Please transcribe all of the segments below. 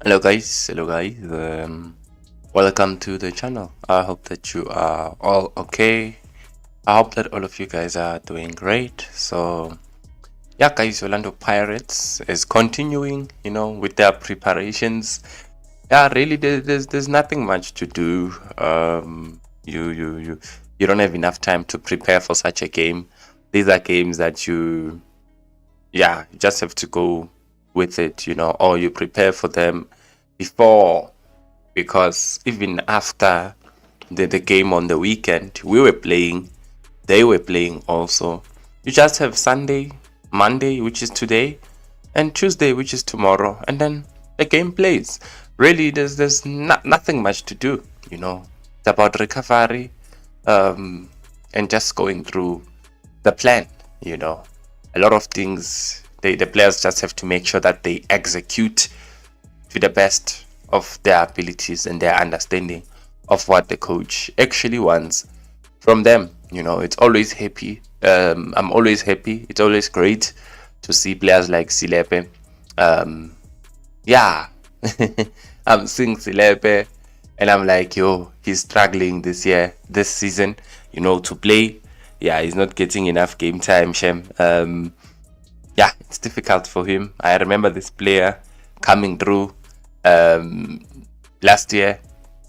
Hello guys. Welcome to the channel. I hope that you are all okay. I hope that all of you guys are doing great. So yeah, guys, Orlando Pirates is continuing, with their preparations. Yeah, really, there's nothing much to do. You don't have enough time to prepare for such a game. These are games that you just have to go with it, or you prepare for them before, because even after the game on the weekend, we were playing, they were playing also. You just have Sunday, Monday, which is today, and Tuesday, which is tomorrow, and then the game plays. Really, there's nothing much to do, It's about recovery, and just going through the plan, A lot of things, the players just have to make sure that they execute to the best of their abilities and their understanding of what the coach actually wants from them. It's always happy. I'm always happy. It's always great to see players like Silepe. Yeah, I'm seeing Silepe and I'm like, yo, he's struggling this season, to play. Yeah, he's not getting enough game time, Shem. Yeah, it's difficult for him. I remember this player coming through last year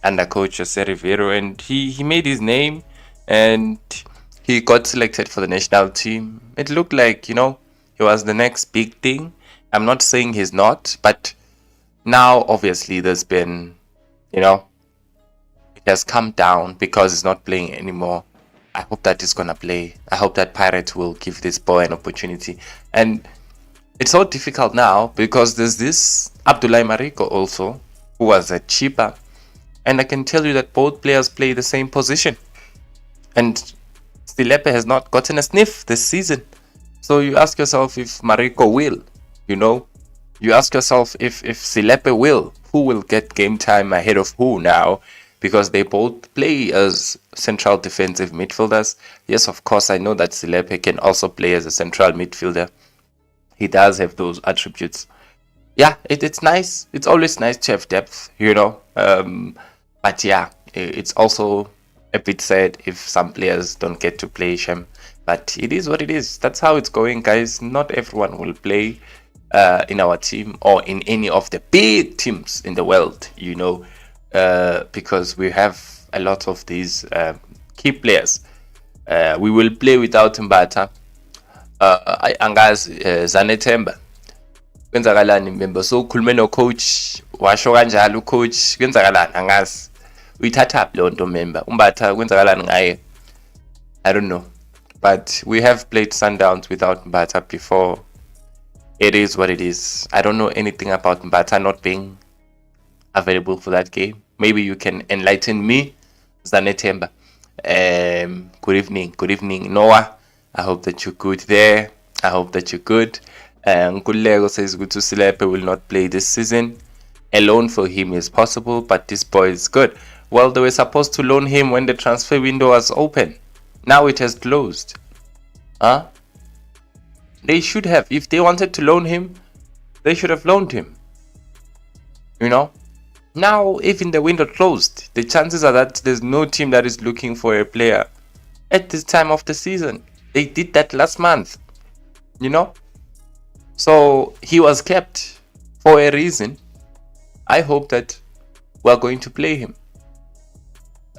under coach Jose Rivero, and he made his name and he got selected for the national team. It looked like, he was the next big thing. I'm not saying he's not, but now obviously there's been, it has come down because he's not playing anymore. I hope that he's gonna play. I hope that Pirates will give this boy an opportunity. And it's so difficult now because there's this Abdoulaye Mariko also, who was a cheaper. And I can tell you that both players play the same position. And Silepe has not gotten a sniff this season. So you ask yourself if Mariko will, You ask yourself if Silepe will. Who will get game time ahead of who now? Because they both play as central defensive midfielders. Yes, of course, I know that Silepe can also play as a central midfielder. He does have those attributes. Yeah, it's nice. It's always nice to have depth, But yeah, it's also a bit sad if some players don't get to play Shem. But it is what it is. That's how it's going, guys. Not everyone will play in our team or in any of the big teams in the world, because we have a lot of these key players. We will play without Mbata. Angazi Zanethemba. Kwenzakalani member, so ukhulume no coach washo kanjalo ucoach kwenzakalani angazi uyithatha phi lonto member Umbatha kwenzakalani ngaye. I don't know, but we have played Sundowns without Mbatha before. It is what it is. I don't know anything about Mbatha not being available for that game. Maybe you can enlighten me, Zanethemba. Good evening Noah. I hope that you're good there. I hope that you're good. Nkululeko says Gutu Silepe will not play this season. A loan for him is possible, but this boy is good. Well, they were supposed to loan him when the transfer window was open. Now it has closed. They should have. If they wanted to loan him, they should have loaned him. Now, even the window closed, the chances are that there's no team that is looking for a player at this time of the season. They did that last month. So he was kept for a reason. I hope that we're going to play him.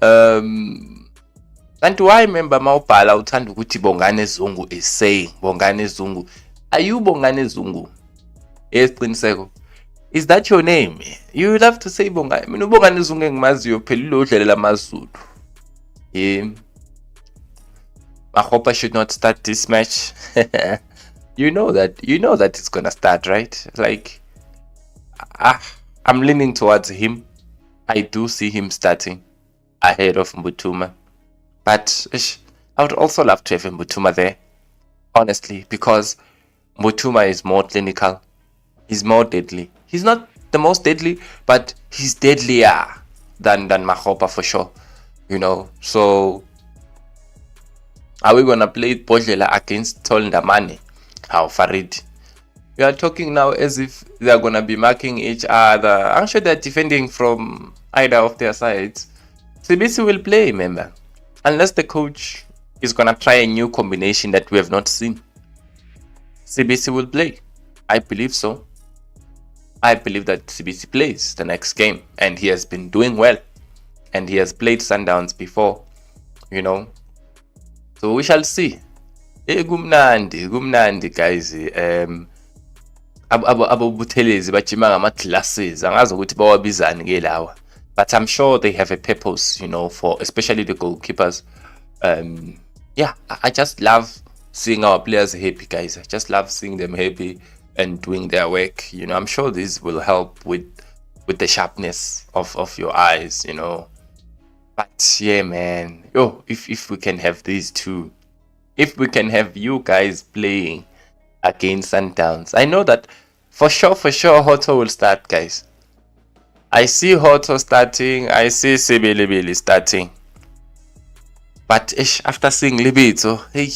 And do I remember Maubhala uthanda ukuthi Bongane Zungu is saying Bongane Zungu. Are you Bongane Zungu? Yes, Prinseko. Is that your name? You would have to say Bongane. Mina Bongane Zungu engimaziyo phela lo dlalela amaZulu. I hope I should not start this match. You know that it's gonna start, right? Like, I'm leaning towards him. I do see him starting ahead of Mbutuma. But I would also love to have Mbutuma there, honestly, because Mbutuma is more clinical. He's more deadly. He's not the most deadly, but he's deadlier than Mahopa for sure. So are we gonna play Bodlela against Tol Ndamane? How Farid? We are talking now as if they are gonna be marking each other. I'm sure they're defending from either of their sides. CBC will play, remember, unless the coach is gonna try a new combination that we have not seen. CBC will play. I believe so. I believe that CBC plays the next game, and he has been doing well, and he has played Sundowns before, you know. So we shall see. Kumnandi guys. Abobuthelezi bajima ngama-glasses, angazi ukuthi bawabizani ke lawa, but I'm sure they have a purpose, you know, for especially the goalkeepers. Yeah, I just love seeing our players happy, guys. I just love seeing them happy and doing their work. You know, I'm sure this will help with the sharpness of your eyes, you know. But yeah, man, if we can have these two, if we can have you guys playing against Sundowns, I know that for sure Hoto will start, guys. I see Hoto starting, I see Sebelebele starting. But after seeing Libito, hey,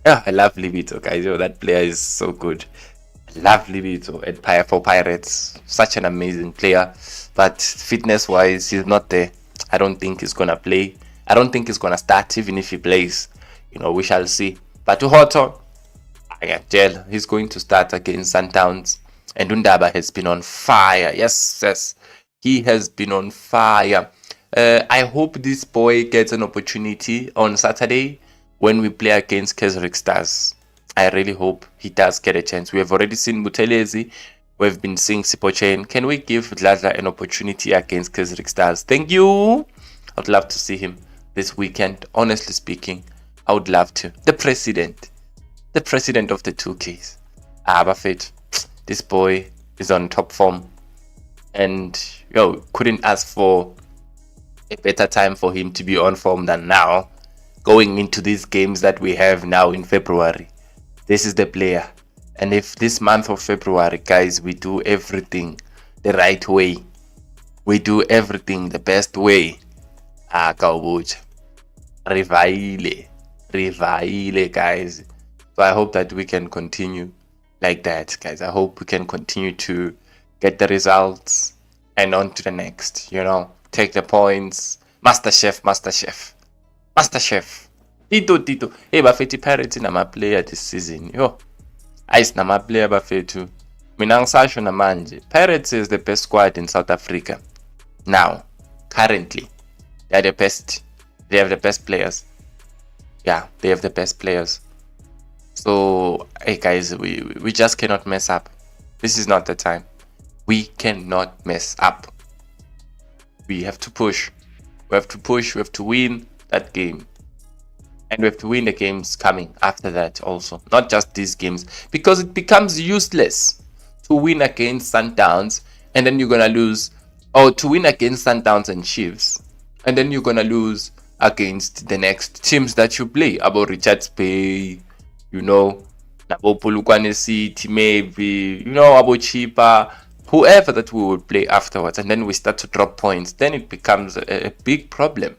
yeah, I love Libito, guys. That player is so good. I love Libito for Pirates. Such an amazing player. But fitness-wise, he's not there. I don't think he's gonna play. I don't think he's gonna start, even if he plays. You know, we shall see. But to Hoto, I can tell he's going to start against Sundowns. And Undaba has been on fire. Yes. He has been on fire. I hope this boy gets an opportunity on Saturday when we play against Keswick Stars. I really hope he does get a chance. We have already seen Buthelezi. We've been seeing Sipochen. Can we give Dladla an opportunity against Keswick Stars? Thank you. I'd love to see him this weekend. Honestly speaking, I would love to. The president of the 2Ks. Buffett, this boy is on top form. And couldn't ask for a better time for him to be on form than now, going into these games that we have now in February. This is the player. And if this month of February, guys, we do everything the right way, we do everything the best way, Rivaile, guys. So I hope that we can continue like that, guys. I hope we can continue to get the results and on to the next, take the points. Master Chef. Tito. Hey, Bafetti Pirates nama player this season. Ice nama player Bafetu. Mina ngisasho namanje. Pirates is the best squad in South Africa. Now, currently, they are the best. They have the best players. Yeah, they have the best players. So, hey guys, we just cannot mess up. This is not the time. We cannot mess up. We have to push. We have to win that game. And we have to win the games coming after that also. Not just these games. Because it becomes useless to win against Sundowns and then you're going to lose. Or to win against Sundowns and Chiefs. And then you're going to lose against the next teams that you play. About Richards Bay, Nabo Polokwane City, maybe, about Chipa. Whoever that we will play afterwards, and then we start to drop points, then it becomes a big problem.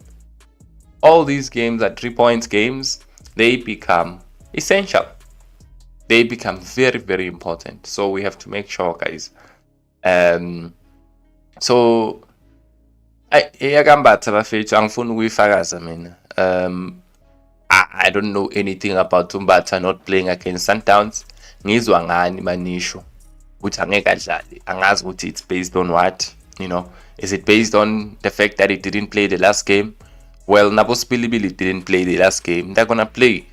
All these games are 3 points games. They become essential. They become very, very important. So we have to make sure, guys. So I don't know anything about Tumbatha not playing against Sundowns. Ngizwa ngani manisho. It's based on what? Is it based on the fact that he didn't play the last game? Well, Nabospilibili didn't play the last game. They're gonna play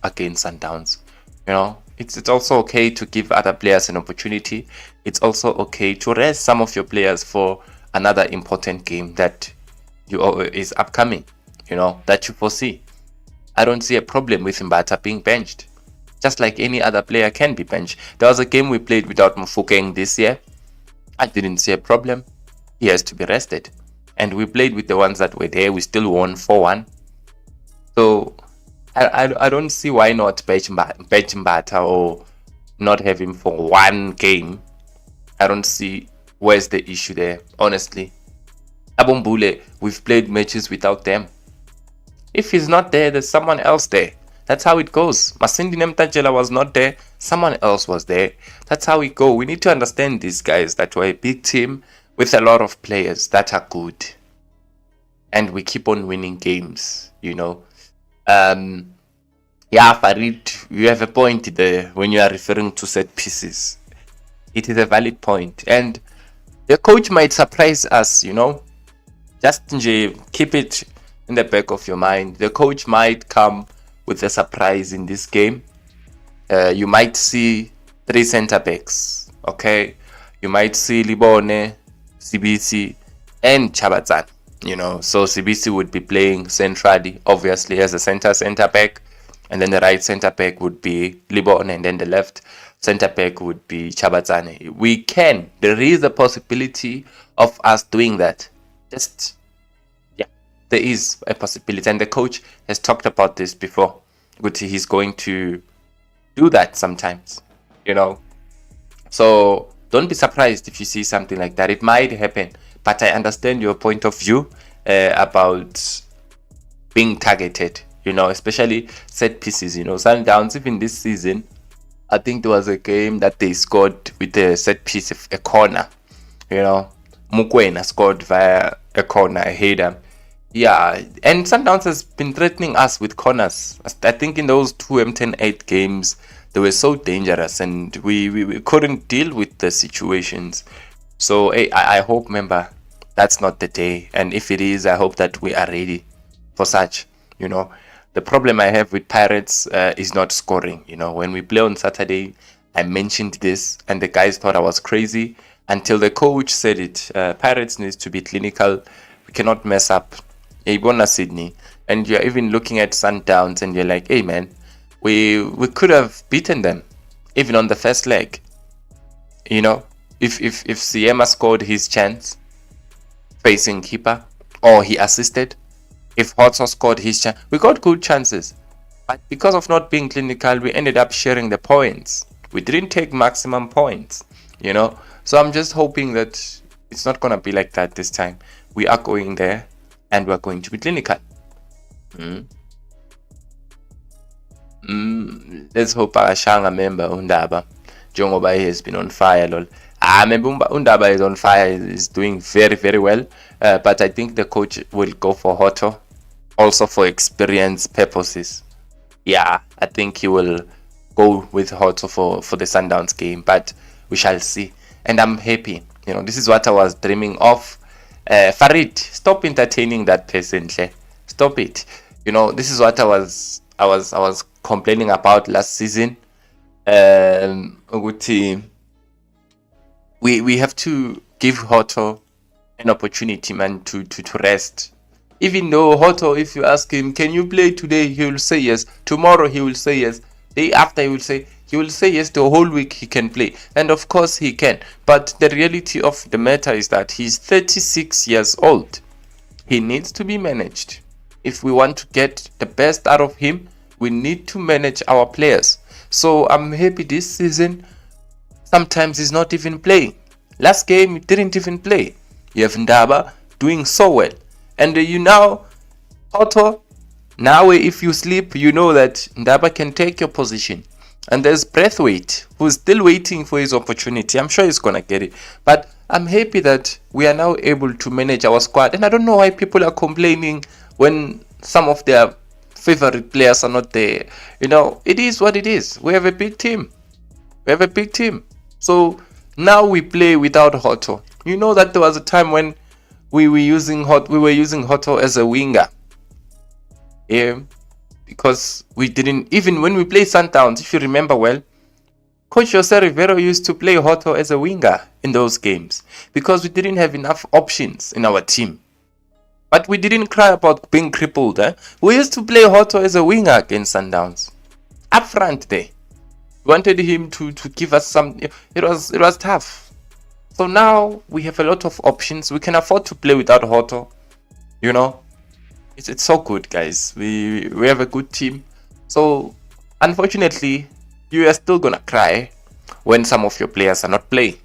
against Sundowns. It's also okay to give other players an opportunity. It's also okay to rest some of your players for another important game that is upcoming, that you foresee. I don't see a problem with Mbata being benched. Just like any other player can be benched. There was a game we played without Mufokeng this year. I didn't see a problem. He has to be rested. And we played with the ones that were there. We still won 4-1. So I don't see why not bench Mbata or not have him for one game. I don't see where's the issue there, honestly. Abombule, we've played matches without them. If he's not there, there's someone else there. That's how it goes. Masindi Nemtajela was not there. Someone else was there. That's how we go. We need to understand these guys that we're a big team with a lot of players that are good. And we keep on winning games, you know. Yeah, Farid, you have a point there when you are referring to set pieces. It is a valid point. And the coach might surprise us, you know. Just keep it in the back of your mind. The coach might come with a surprise in this game. You might see 3 center backs, okay? You might see Libone, Sibisi, and Chabatzan, you know. So Sibisi would be playing centrally, obviously, as a center back. And then the right center back would be Libone, and then the left center back would be Chabatzane. There is a possibility of us doing that. There is a possibility, and the coach has talked about this before. He's going to do that sometimes, you know. So don't be surprised if you see something like that. It might happen, but I understand your point of view about being targeted, you know, especially set pieces. You know, Sundowns, even this season, I think there was a game that they scored with a set piece, a corner. You know, Mukwena scored via a corner, a header. Yeah, and Sundowns has been threatening us with corners. I think in those 2 M10-8 games, they were so dangerous, and we couldn't deal with the situations. So I hope, remember, that's not the day. And if it is, I hope that we are ready for such, you know. The problem I have with Pirates is not scoring. You know, when we play on Saturday, I mentioned this, and the guys thought I was crazy until the coach said it. Pirates needs to be clinical. We cannot mess up. Ibona Sydney, and you're even looking at Sundowns, and you're like, hey man, we could have beaten them even on the first leg. You know, if Siema scored his chance facing keeper, or he assisted, if Hotso scored his chance, we got good chances, but because of not being clinical, we ended up sharing the points. We didn't take maximum points, you know. So I'm just hoping that it's not gonna be like that this time. We are going there, and we're going to be clinical. Let's hope Ashanga member Undaba. Jongoba has been on fire, lol. Member Undaba is on fire, is doing very, very well. But I think the coach will go for Hoto, also for experience purposes. Yeah, I think he will go with Hoto for the Sundowns game, but we shall see. And I'm happy. You know, this is what I was dreaming of. Farid, stop entertaining that person. Stop it. You know, this is what I was complaining about last season. We have to give Hoto an opportunity, man, to rest. Even though Hoto, if you ask him, can you play today, he will say yes. Tomorrow he will say yes. Day after he will say yes. The whole week he can play, and of course he can. But the reality of the matter is that he's 36 years old. He needs to be managed. If we want to get the best out of him, we need to manage our players. So I'm happy this season. Sometimes he's not even playing. Last game he didn't even play. You have Ndaba doing so well, and you now Otto. Now if you sleep, you know that Ndaba can take your position. And there's Breathwaite, who's still waiting for his opportunity. I'm sure he's gonna get it. But I'm happy that we are now able to manage our squad. And I don't know why people are complaining when some of their favorite players are not there. You know, it is what it is. We have a big team. So now we play without Hoto. You know that there was a time when we were using Hoto as a winger. Yeah. Because we didn't, even when we play Sundowns, if you remember well, Coach Jose Rivero used to play Hoto as a winger in those games because we didn't have enough options in our team. But we didn't cry about being crippled. We used to play Hoto as a winger against Sundowns. Up front there. We wanted him to give us some. It was tough. So now we have a lot of options. We can afford to play without Hoto. You know. It's so good, guys. We have a good team. So unfortunately, you are still gonna cry when some of your players are not playing.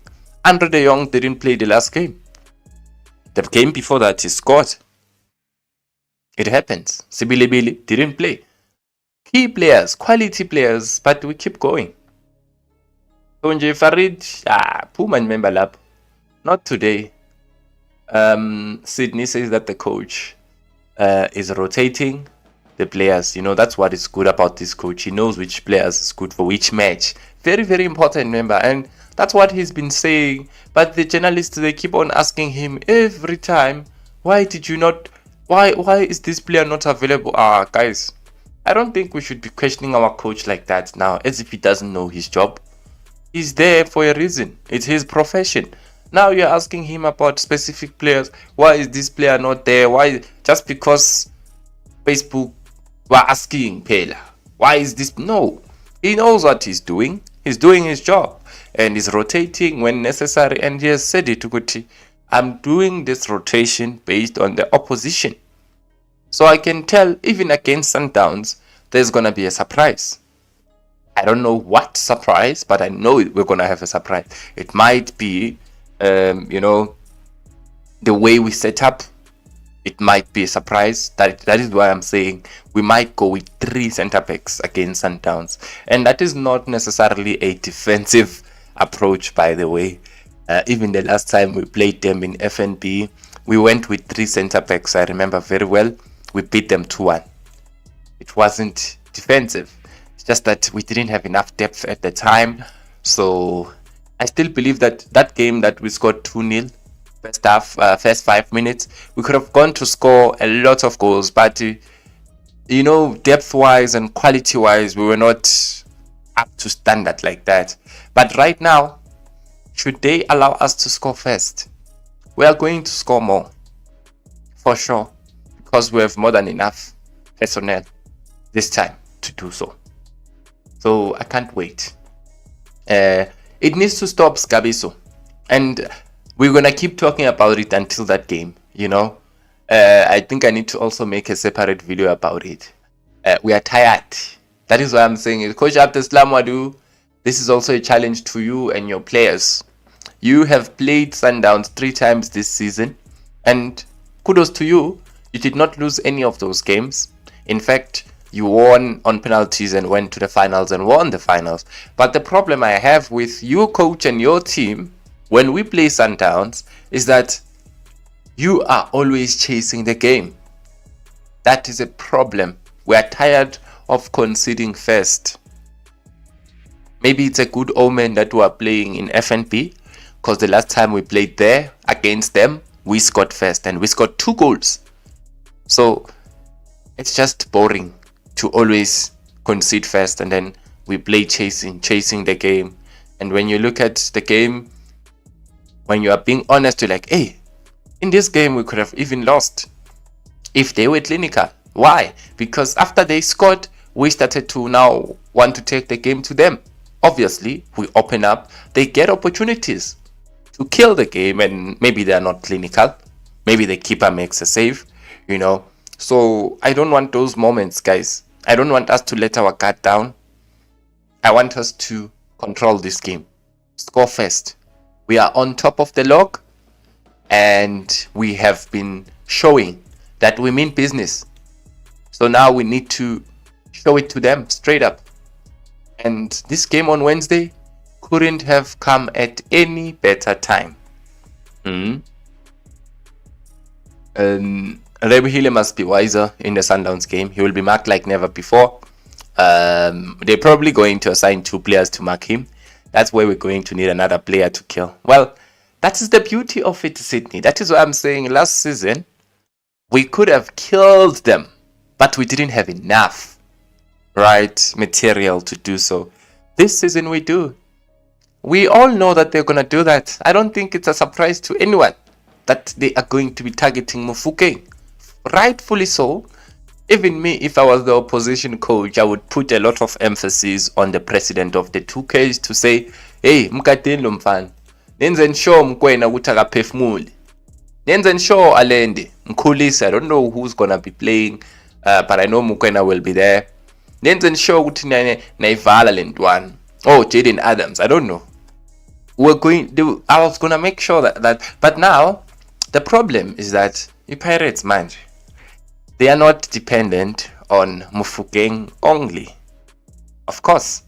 Andre de Jong didn't play the last game. The game before that he scored. It happens. Sibilibili didn't play. key players, quality players, but we keep going. So nje Farid, phuma remember lapho. Not today. Sydney says that the coach is rotating the players. That's what is good about this coach. He knows which players is good for which match. Very, very important, remember. And that's what he's been saying. But the journalists, they keep on asking him every time, why did you not, why is this player not available? Guys, I don't think we should be questioning our coach like that now, as if he doesn't know his job. He's there for a reason. It's his profession. Now you're asking him about specific players. Why is this player not there? Why? Just because Facebook were asking Pela. Why is this? No. He knows what he's doing. He's doing his job. And he's rotating when necessary. And he has said it, Tukuti. I'm doing this rotation based on the opposition. So I can tell, even against Sundowns, there's going to be a surprise. I don't know what surprise, but I know we're going to have a surprise. It might be, the way we set up. It might be a surprise. That is why I'm saying we might go with 3 center backs against Sundowns. And that is not necessarily a defensive approach, by the way. Even the last time we played them in FNB, we went with 3 center backs. I remember very well. We beat them 2-1. It wasn't defensive. It's just that we didn't have enough depth at the time. So I still believe that game that we scored 2-0, first half, first 5 minutes, we could have gone to score a lot of goals. But, depth-wise and quality-wise, we were not up to standard like that. But right now, should they allow us to score first, we are going to score more. For sure. Because we have more than enough personnel this time to do so. So I can't wait. It needs to stop Scabiso. And we're going to keep talking about it until that game, I think I need to also make a separate video about it. We are tired. That is why I'm saying it. Coach Abdeslam Wadu, this is also a challenge to you and your players. You have played Sundowns 3 times this season. And kudos to you. You did not lose any of those games. In fact, you won on penalties and went to the finals and won the finals. But the problem I have with you, coach, and your team when we play Sundowns is that you are always chasing the game. That is a problem. We are tired of conceding first. Maybe it's a good omen that we are playing in FNP, because the last time we played there against them, we scored first and we scored 2 goals. So it's just boring to always concede first and then we play chasing the game. And when you look at the game, when you are being honest, you're like, hey, in this game we could have even lost if they were clinical. Why? Because after they scored, we started to now want to take the game to them. Obviously, we open up, they get opportunities to kill the game, and maybe they are not clinical. Maybe the keeper makes a save. So I don't want those moments, guys. I don't want us to let our guard down. I want us to control this game. Score first. We are on top of the log, and we have been showing that we mean business. So now we need to show it to them straight up. And this game on Wednesday couldn't have come at any better time. Rebihile must be wiser in the Sundowns game. He will be marked like never before. They're probably going to assign 2 players to mark him. That's where we're going to need another player to kill. Well, that is the beauty of it, Sydney. That is why I'm saying last season, we could have killed them, but we didn't have enough, material to do so. This season we do. We all know that they're going to do that. I don't think it's a surprise to anyone that they are going to be targeting Mufuke. Rightfully so. Even me, if I was the opposition coach, I would put a lot of emphasis on the president of the 2Ks to say, hey, mkateni lo mfana. Nenze sure mkwena ukuthi akaphefumuli. Nenze sure alende. Mkhulisi, I don't know who's going to be playing, but I know Mukwena will be there. Nenze sure ukuthi naivala le ntwana. Oh, Jaden Adams, I don't know. I was going to make sure that. But now, the problem is that the Pirates, man, they are not dependent on Mufokeng only. Of course.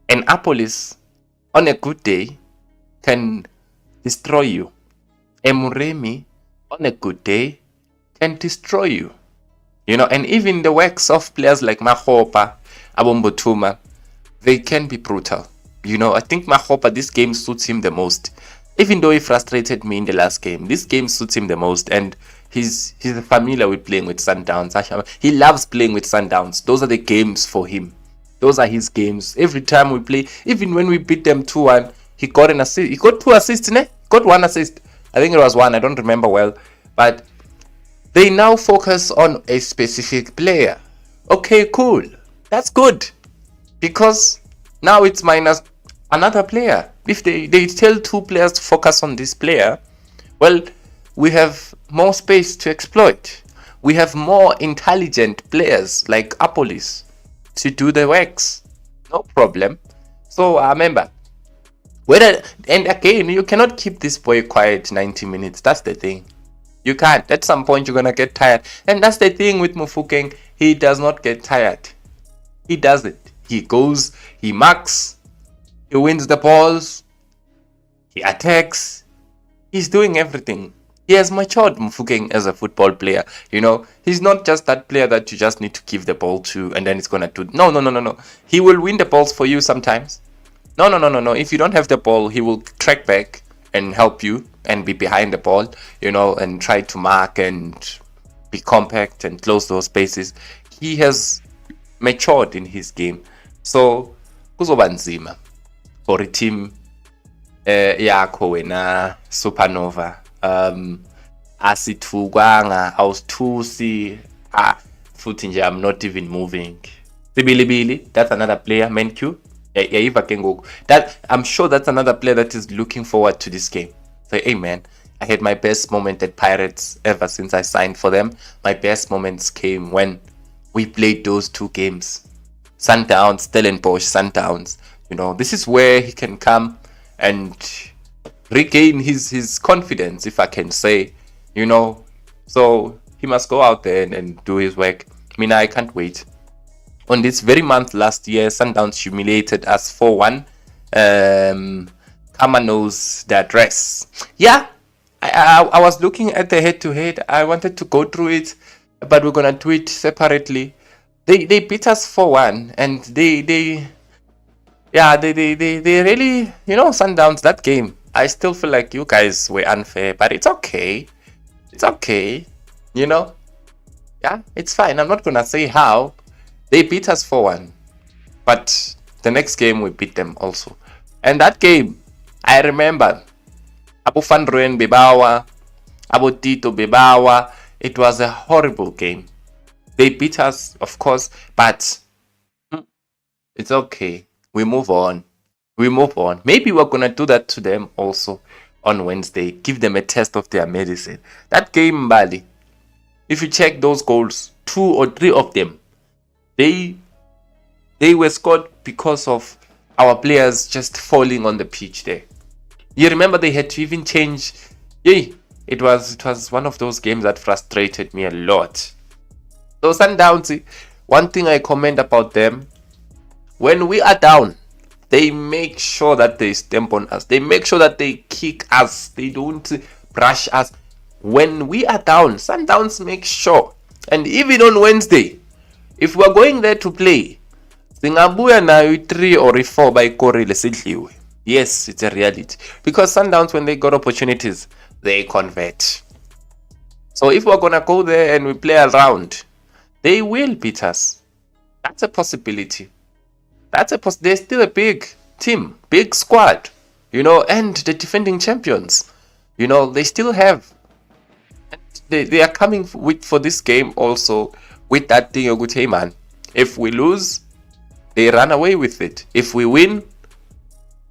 And Apolis, on a good day, can destroy you. Emuremi, on a good day, can destroy you. And even the works of players like Mahopa, Abombotuma, they can be brutal. I think Mahopa, this game suits him the most. Even though he frustrated me in the last game, this game suits him the most. And he's familiar with playing with Sundowns. He loves playing with Sundowns. Those are the games for him. Those are his games. Every time we play, even when we beat them 2-1, he got an assist. He got 2 assists, ne? Got 1 assist. I think it was 1. I don't remember well. But they now focus on a specific player. Okay, cool. That's good. Because now it's minus another player. If they tell 2 players to focus on this player, well, we have more space to exploit. We have more intelligent players like Apolis to do the works. No problem. So remember, and again, you cannot keep this boy quiet 90 minutes. That's the thing. You can't. At some point, you're gonna get tired. And that's the thing with Mufokeng. He does not get tired. He does it. He goes, he marks, he wins the balls, he attacks. He's doing everything. He has matured, Mufokeng, as a football player. He's not just that player that you just need to give the ball to and then it's gonna do. No. He will win the balls for you sometimes. No. If you don't have the ball, he will track back and help you and be behind the ball, and try to mark and be compact and close those spaces. He has matured in his game. So, kuzoba nzima for a team yakho wena Supernova. Asithukanga, awusithusi, futhi nje I'm not even moving. Sibilibili, that's another player, Menq. That I'm sure that's another player that is looking forward to this game. Say, hey man, I had my best moment at Pirates ever since I signed for them. My best moments came when we played those 2 games. Sundowns, Stellenbosch, Sundowns. This is where he can come and regain his confidence, if I can say. So he must go out there and do his work. I can't wait. On this very month last year, Sundowns humiliated us 4-1. Kama knows the address. Yeah, I was looking at the head-to-head. I wanted to go through it, but we're gonna do it separately. They beat us 4-1, and they really, Sundowns, that game. I still feel like you guys were unfair, but it's okay. It's okay, Yeah, it's fine. I'm not gonna say how. They beat us 4-1, but the next game we beat them also. And that game, I remember, Abu Fanroen Bebawa, Abu Tito Bebawa. It was a horrible game. They beat us, of course, but it's okay. We move on. Maybe we're gonna do that to them also on Wednesday. Give them a test of their medicine. That game, Bali, if you check those goals, 2 or 3 of them, they were scored because of our players just falling on the pitch there. You remember they had to even change. It was one of those games that frustrated me a lot. So Sundowns, one thing I comment about them, when we are down, they make sure that they stamp on us. They make sure that they kick us. They don't brush us. When we are down, Sundowns make sure. And even on Wednesday, if we're going there to play, singabuya na 3 or 4 by Korile sidliwe. Yes, it's a reality. Because Sundowns, when they got opportunities, they convert. So if we're gonna go there and we play around, they will beat us. That's a possibility. They're still a big team, big squad, and the defending champions, they still have. They are coming for this game also with that thing, hey man, if we lose, they run away with it. If we win,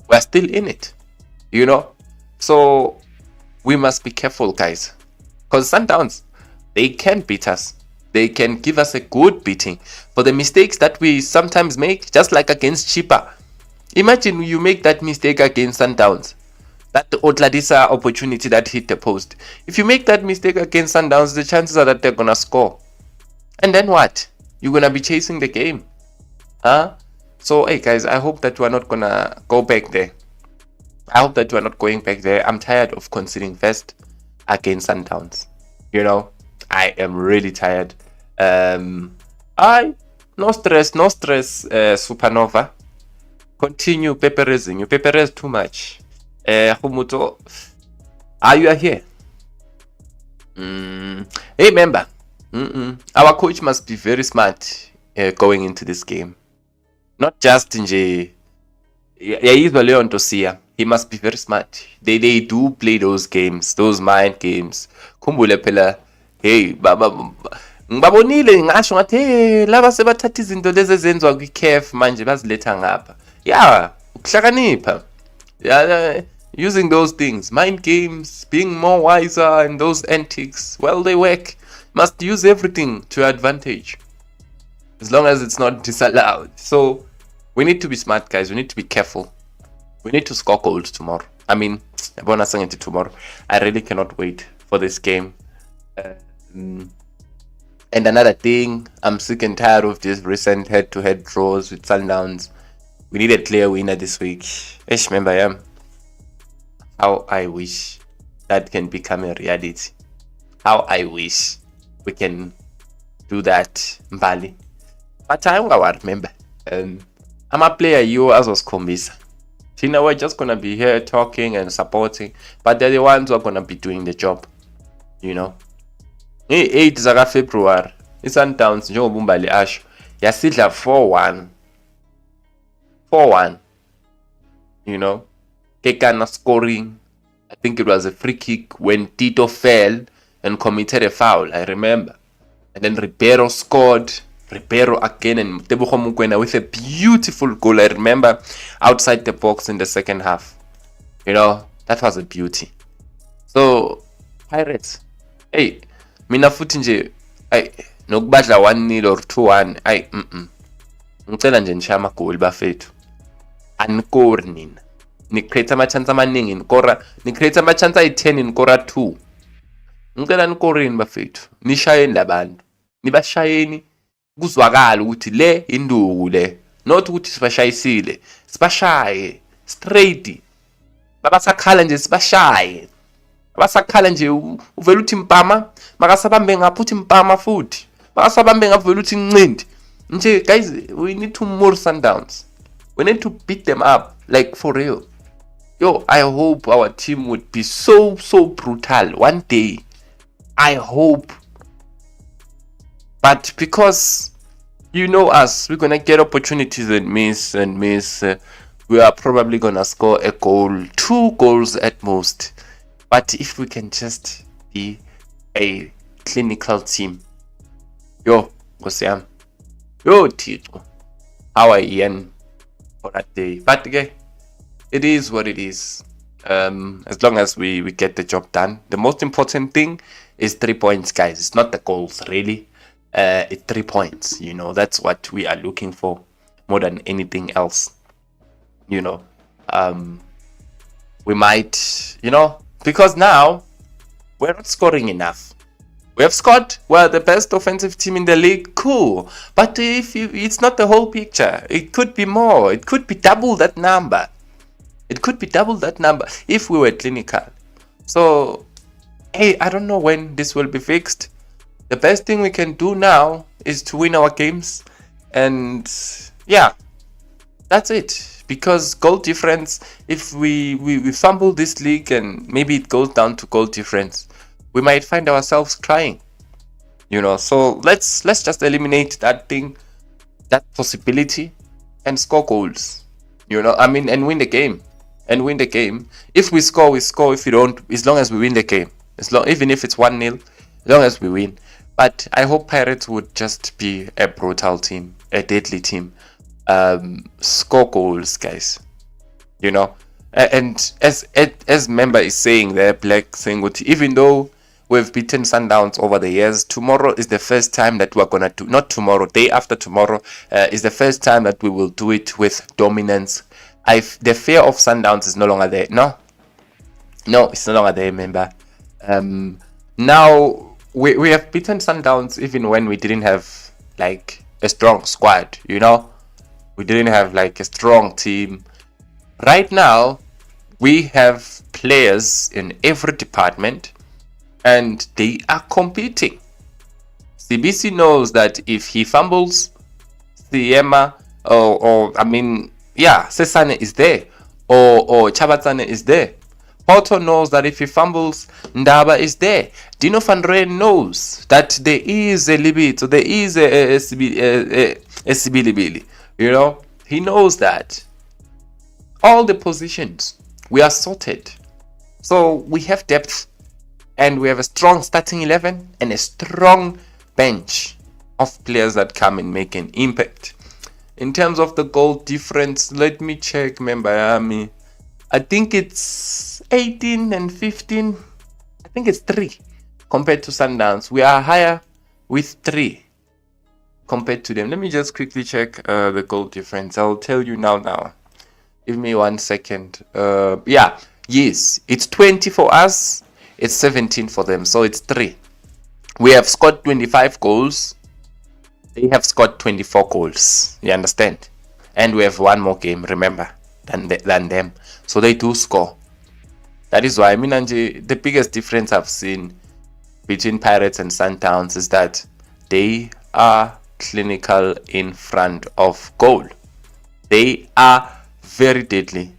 we're still in it, So we must be careful, guys, because Sundowns, they can beat us. They can give us a good beating for the mistakes that we sometimes make, just like against Chipa. Imagine you make that mistake against Sundowns. That Otladisa opportunity that hit the post. If you make that mistake against Sundowns, the chances are that they're going to score. And then what? You're gonna be chasing the game. Huh? So hey guys, I hope that we're not gonna go back there. I hope that we're not going back there. I'm tired of conceding first against Sundowns. I am really tired. No stress, Supernova. Continue peperizing. You peperize too much. Humuto, you are here. Hey, member. Our coach must be very smart going into this game. Not just nje. He must be very smart. They do play those games, those mind games. Khumbule phela, hey, ngibabonile ngasho ngathi hey laba sebathatha izinto lezi ezenziwa kwi-CAF manje baziletha ngapha. Yeah, ukuhlakanipha. Yeah, using those things, mind games, being more wiser and those antics, well, they work. Must use everything to your advantage, as long as it's not disallowed. So we need to be smart, guys. We need to be careful. We need to score goals tomorrow. I mean, tomorrow. I really cannot wait for this game. And another thing, I'm sick and tired of these recent head-to-head draws with Sundowns. We need a clear winner this week. Remember, how I wish that can become a reality. How I wish we can do that, Mbali. But I don't remember. I'm a player, you as was Kombisa. Tina, we're just gonna be here talking and supporting, but they're the ones who are gonna be doing the job. 8 zaka February, i-Sundowns njengoba umbali asho yasidla 4-1. 4-1. Kekana scoring. I think it was a free kick when Tito fell and committed a foul, I remember. And then Ribeiro scored. Ribeiro again, and Tebogo Mukwena with a beautiful goal. I remember outside the box in the second half. That was a beauty. So Pirates, hey, mina futhi nje nokubadla 1-0 or 2-1, ngicela nje nishaye amagoli bafethu. Anikori nina. Ni-create ama-chance amaningi ni-create ama-chance ayi-10 nikora 2. Ngicela nikorini bafethu. Nishayeni labantu. Nibashayeni kuzwakala ukuthi le induku le. Not ukuthi sibashayisile. Sibashaye straight. Babasakhala nje sibashaye. Babasakhala nje uvela uthi mpama, makasabambe ngapha uthi mpama futhi. Makasabambe ngapha uvela uthi ncindi. Nje guys, we need to more Sundowns. We need to beat them up, like for real. I hope our team would be so brutal one day. I hope. But because you know us, we're gonna get opportunities and miss. We are probably gonna score a goal, 2 goals at most. But if we can just be a clinical team. Kosiyam. Tito. How I end for that day. But again, it is what it is. As long as we get the job done. The most important thing is 3 points, guys. It's not the goals, really. It's 3 points. That's what we are looking for more than anything else. We might, because now we're not scoring enough. We have scored. We're the best offensive team in the league. Cool. But it's not the whole picture. It could be more. It could be double that number. It could be double that number if we were clinical. So, hey, I don't know when this will be fixed. The best thing we can do now is to win our games. And yeah, that's it. Because goal difference, if we fumble this league and maybe it goes down to goal difference, we might find ourselves crying. So let's just eliminate that thing, that possibility, and score goals. And win the game. If we score, we score. If we don't, as long as we win the game. Even if it's 1-0, as long as we win. But I hope Pirates would just be a brutal team, a deadly team. Score goals, guys. And as member is saying there, Black saying, even though we've beaten Sundowns over the years, tomorrow is the first time that we're gonna do. Not tomorrow, day after tomorrow is the first time that we will do it with dominance. The fear of Sundowns is no longer there. No, it's no longer there, remember. Now we have beaten Sundowns even when we didn't have like a strong squad, you know. We didn't have like a strong team. Right now, we have players in every department and they are competing. CBC knows that if he fumbles, Siema Sesane is there, or Chabatsane is there. Porto knows that if he fumbles, Ndaba is there. Dino van Rijn knows that there is a Libito, there is a Sibilibili. You know, he knows that. All the positions, we are sorted. So we have depth, and we have a strong starting 11 and a strong bench of players that come and make an impact. In terms of the goal difference, let me check. Miami, I think it's 18 and 15. I think it's 3 compared to Sundowns. We are higher with 3 compared to them. Let me just quickly check the goal difference. I'll tell you now. Give me 1 second. Yes, it's 20 for us. It's 17 for them. So it's 3. We have scored 25 goals. They have scored 24 goals. You understand? And we have 1 more game, remember, than them. So they do score. That is why, the biggest difference I've seen between Pirates and Sundowns is that they are clinical in front of goal. They are very deadly.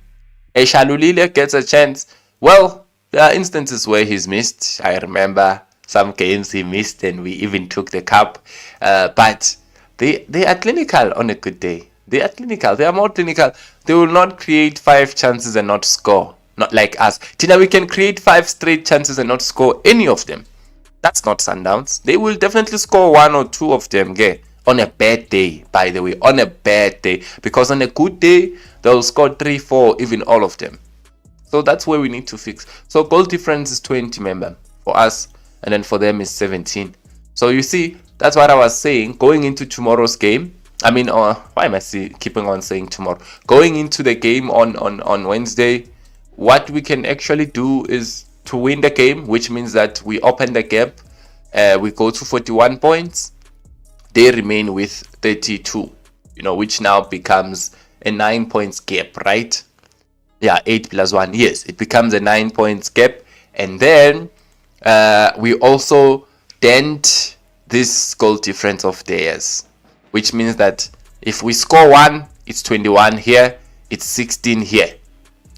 Eshalulile gets a chance. Well, there are instances where he's missed. I remember some games he missed and we even took the cup. But they are clinical on a good day. They are clinical. They are more clinical. They will not create 5 chances and not score. Not like us. Tina, we can create 5 straight chances and not score any of them. That's not Sundowns. They will definitely score 1 or 2 of them. On a bad day, by the way. On a bad day. Because on a good day, they'll score 3, 4, even all of them. So that's where we need to fix. So goal difference is 20, remember, for us. And then for them is 17. So you see, that's what I was saying. Going into tomorrow's game. Why am I keeping on saying tomorrow? Going into the game on Wednesday, what we can actually do is to win the game, which means that we open the gap. We go to 41 points. They remain with 32, which now becomes a 9 points gap, right? Yeah, 8 plus 1. Yes, it becomes a 9 points gap. And then we also dent this goal difference of theirs, which means that if we score 1, it's 21 here, it's 16 here.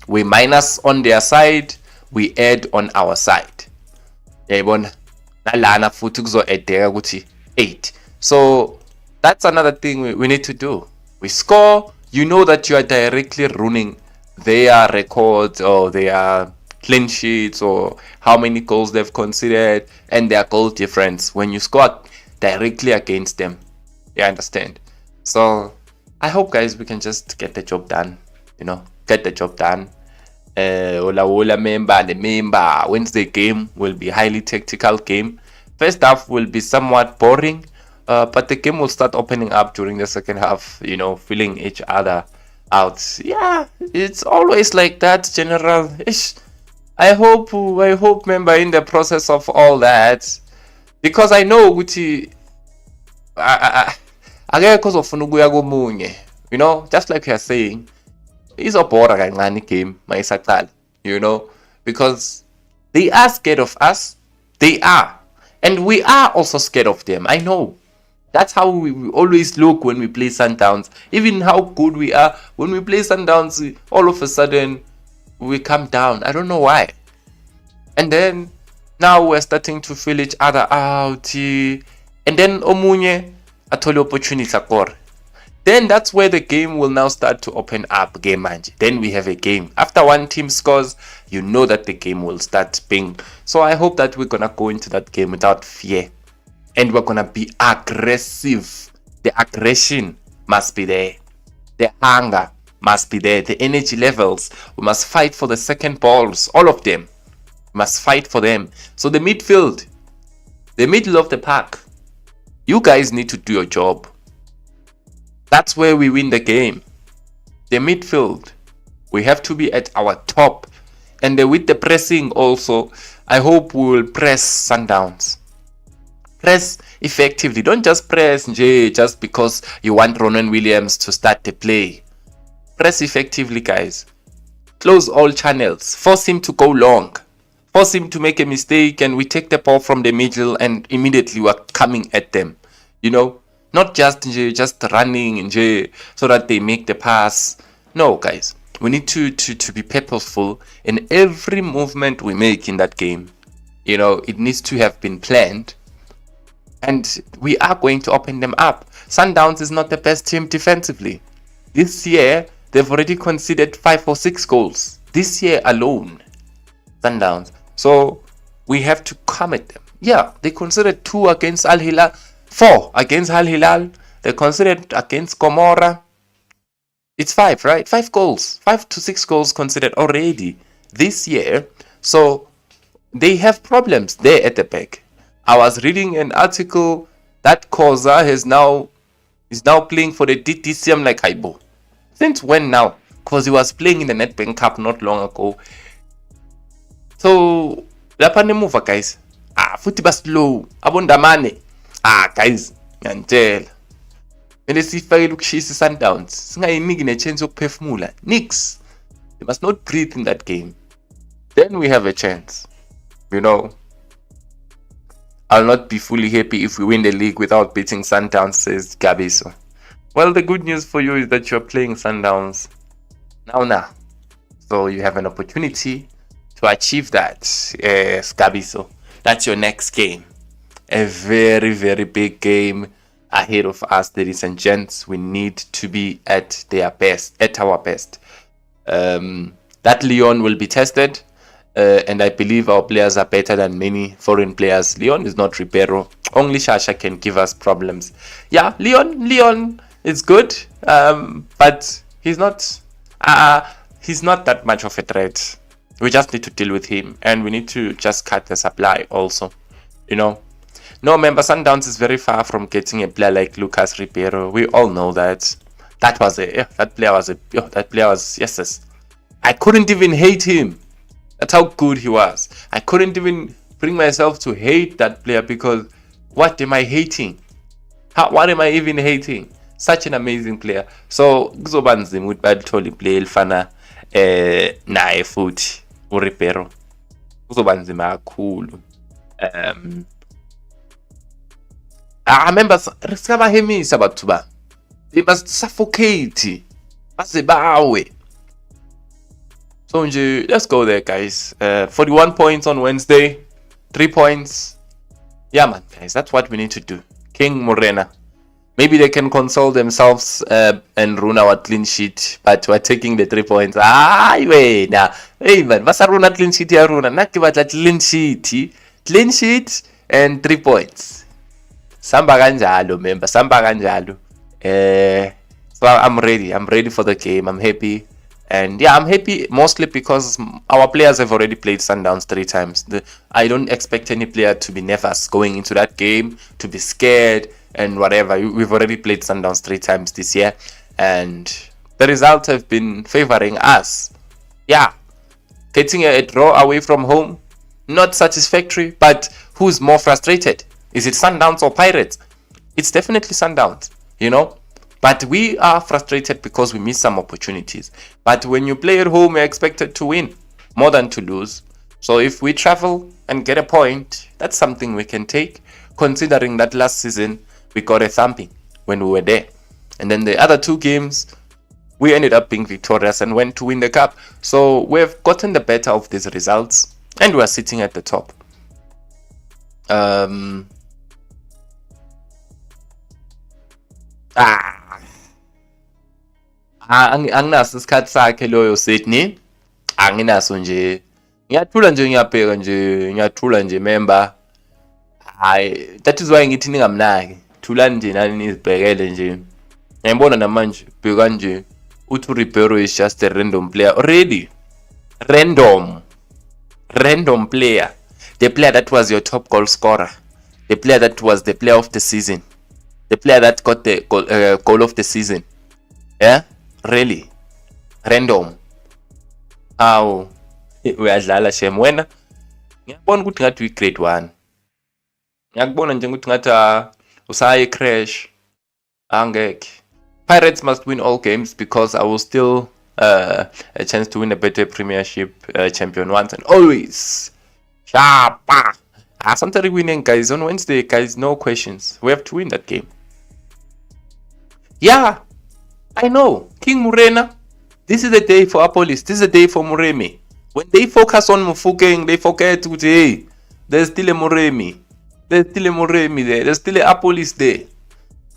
We minus on their side, we add on our side. 8. So that's another thing we need to do. We score, you know that you are directly ruining their records or their clean sheets or how many goals they've conceded and their goal difference when you score directly against them. You understand? So I hope, guys, we can just get the job done. Get the job done. The Wednesday game will be highly tactical game. First half will be somewhat boring, but the game will start opening up during the second half, feeling each other out. Yeah, it's always like that, General. I hope, member, in the process of all that, because I know Gucci, just like you are saying, it's a boring game, because they are scared of us. They are, and we are also scared of them. I know. That's how we always look when we play Sundowns. Even how good we are when we play Sundowns, all of a sudden we come down. I don't know why. And then now we're starting to feel each other out. And then Omunye atoli opportunity akor. Then that's where the game will now start to open up. Game manje. Then we have a game. After one team scores, you know that the game will start being. So I hope that we're gonna go into that game without fear. And we're gonna be aggressive. The aggression must be there. The hunger must be there. The energy levels. We must fight for the second balls. All of them. We must fight for them. So the midfield, the middle of the park, you guys need to do your job. That's where we win the game. The midfield, we have to be at our top. And with the pressing also, I hope we will press Sundowns. Press effectively. Don't just press nje just because you want Ronan Williams to start the play. Press effectively, guys. Close all channels. Force him to go long. Force him to make a mistake, and we take the ball from the middle and immediately we're coming at them. You know, not just running so that they make the pass. No, guys. We need to be purposeful in every movement we make in that game. You know, it needs to have been planned. And we are going to open them up. Sundowns is not the best team defensively. This year, they've already conceded 5 or 6 goals. This year alone. Sundowns. So, we have to come at them. Yeah, they conceded 2 against Al Hilal. 4 against Al Hilal. They conceded against Gomorrah. It's 5, right? 5 goals. 5 to 6 goals conceded already this year. So, they have problems there at the back. I was reading an article that Koza is now playing for the DTC. I'm like, Haibo. Since when now? Because he was playing in the Nedbank Cup not long ago. So, lapha move, guys. Futhi baslow. Abondamane. Guys, ngiyantshela. Mele sifakele ukushisa Sundowns. Singayiniki nechance yokuphefumula. Nix. They must not breathe in that game. Then we have a chance. You know, I'll not be fully happy if we win the league without beating Sundowns, says Gabiso. Well, the good news for you is that you're playing Sundowns now. So you have an opportunity to achieve that, Gabiso. That's your next game. A very, very big game ahead of us, ladies and gents. We need to be at our best. That Lyon will be tested. And I believe our players are better than many foreign players. Lyon is not Ribeiro. Only Shasha can give us problems. Yeah, Lyon is good, but he's not that much of a threat. We just need to deal with him, and we need to just cut the supply also. You know, no, remember, Sundowns is very far from getting a player like Lucas Ribeiro. We all know that. That player was yes. I couldn't even hate him. That's how good he was. I couldn't even bring myself to hate that player because what am I hating? What am I even hating? Such an amazing player. So kuzoba nzima ukuthi balithole iplayer elifana naye futhi uRibeiro. Kuzoba nzima kakhulu. I remember sikabahemisa bathu ba. They must suffocate. Baze bawe. So let's go there, guys. 41 points on Wednesday, 3 points. Yeah, man, guys, that's what we need to do. King Morena. Maybe they can console themselves and ruin our clean sheet, but we're taking the 3 points. Wait, now, hey man, what's a runa clean sheet here, runa? Not give a clean sheet and 3 points. Samba ganjalo, member. Samba ganjalo. So I'm ready for the game. I'm happy. And yeah, I'm happy mostly because our players have already played Sundowns 3 times. I don't expect any player to be nervous going into that game, to be scared and whatever. We've already played Sundowns 3 times this year, and the results have been favoring us. Yeah, getting a draw away from home, not satisfactory, but who's more frustrated? Is it Sundowns or Pirates? It's definitely Sundowns, you know. But we are frustrated because we miss some opportunities. But when you play at home, you're expected to win more than to lose. So if we travel and get a point, that's something we can take, considering that last season we got a thumping when we were there. And then the other 2 games, we ended up being victorious and went to win the cup. So we've gotten the better of these results and we're sitting at the top. Anginaso isikhathi sakhe loyo Sydney. Anginaso nje. Ngiyathula nje member. Hayi, that is why ngithi ningamnaki. Thula nje nani nizibhekele nje. Ngiyabona namanje bheka nje uthi Ribeiro is just a random player already. Random player. The player that was your top goal scorer. The player that was the player of the season. The player that got the goal of the season. Yeah? Really? Random. Uyadlala shem wena. Ngiyabona ukuthi ngathi grade 1. Ngiyakubona nje ukuthi ngathi usaye crash. Angeke. Pirates must win all games because I will still a chance to win a better Premiership champion once and always. Shapa. Something winning, guys. On Wednesday, guys, no questions. We have to win that game. Yeah, I know. King Murena. This is the day for Apolis. This is the day for Muremi. When they focus on Mufukeng, they forget to hey, there's still a Muremi. There's still a Muremi there. There's still a Apolis there.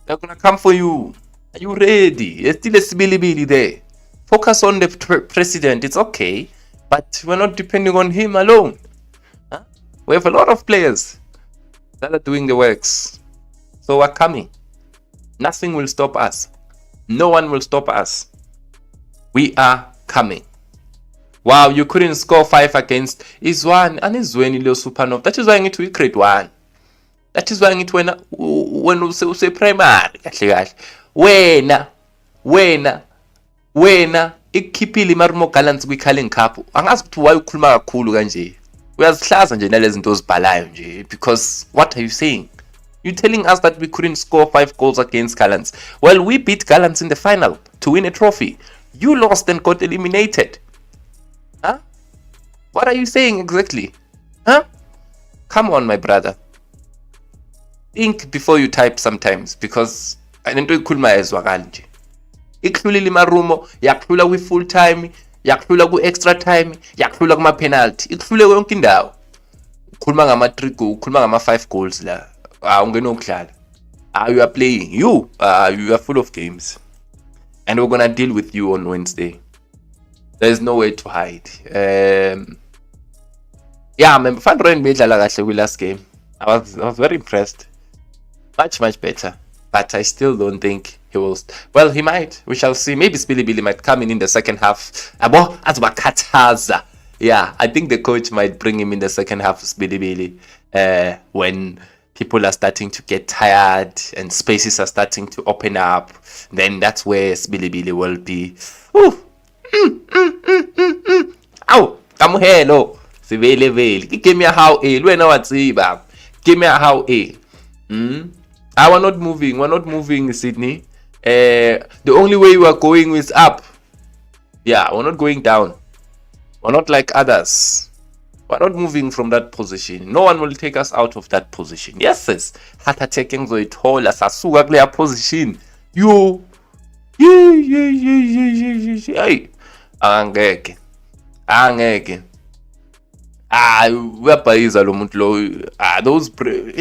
They're gonna come for you. Are you ready? There's still a Sibilibili there. Focus on the president. It's okay, but we're not depending on him alone. Huh? We have a lot of players that are doing the works. So we're coming. Nothing will stop us. No one will stop us. We are coming. Wow, you couldn't score 5 against Izwan and Izweni Leo Supernov. That is why I need to create one. That is why I need to when you say primary. Wena ikhiphile imarumo galants kwi-Carling Cup. Angazi ukuthi why ukhuluma kakhulu kanje. Uyazihlaza nje nalezi zinto ozibhalayo nje because what are you saying? You're telling us that we couldn't score 5 goals against Gallants. Well, we beat Gallants in the final to win a trophy. You lost and got eliminated. Huh? What are you saying exactly? Huh? Come on, my brother. Think before you type sometimes because into ikhuluma ezwakala nje. Ikhulile imarumo, yakhulula kwi-full time, yakhulula ku-extra time, yakhulula kuma-penalty. Ikhulule yonke indawo. Ukhuluma ngama-3 goals, ukhuluma ngama-5 goals la. You are playing. You are full of games. And we're gonna deal with you on Wednesday. There's no way to hide. Yeah, man, Van Rooyen bedlala kahle last game. I was very impressed. Much better. But I still don't think he will. Well, he might. We shall see. Maybe Billy might come in the second half. Yeah, I think the coach might bring him in the second half of Billy when people are starting to get tired and spaces are starting to open up. Then that's where Billy will be. Ow, I'm hello. Give me a how a. Give me a how a. We're not moving. We're not moving, Sydney. The only way we are going is up. Yeah, we're not going down. We're not like others. We're not moving from that position. No one will take us out of that position. Yes, sis. Hata taking the whole sasuka kule position. You. Hey. Angeke. Whereby lo muntu lo those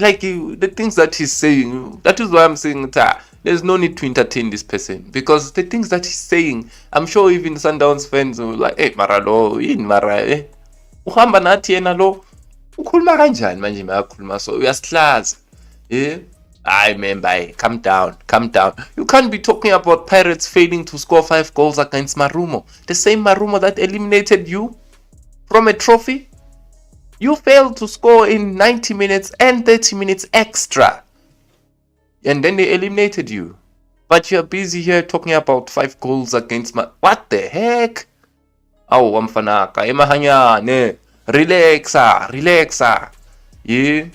like the things that he's saying. That is why I'm saying that there's no need to entertain this person because the things that he's saying, I'm sure even Sundowns fans will like, hey, maralo, mara, uhamba nathi yena lo, ukhuluma kanjani manje mayakhuluma so uyasihlaza. I man, bye. Calm down. You can't be talking about Pirates failing to score 5 goals against Marumo. The same Marumo that eliminated you from a trophy. You failed to score in 90 minutes and 30 minutes extra. And then they eliminated you. But you're busy here talking about 5 goals against what the heck? Oh, wamfanaka. Emahanyane. Relaxa. Yeah.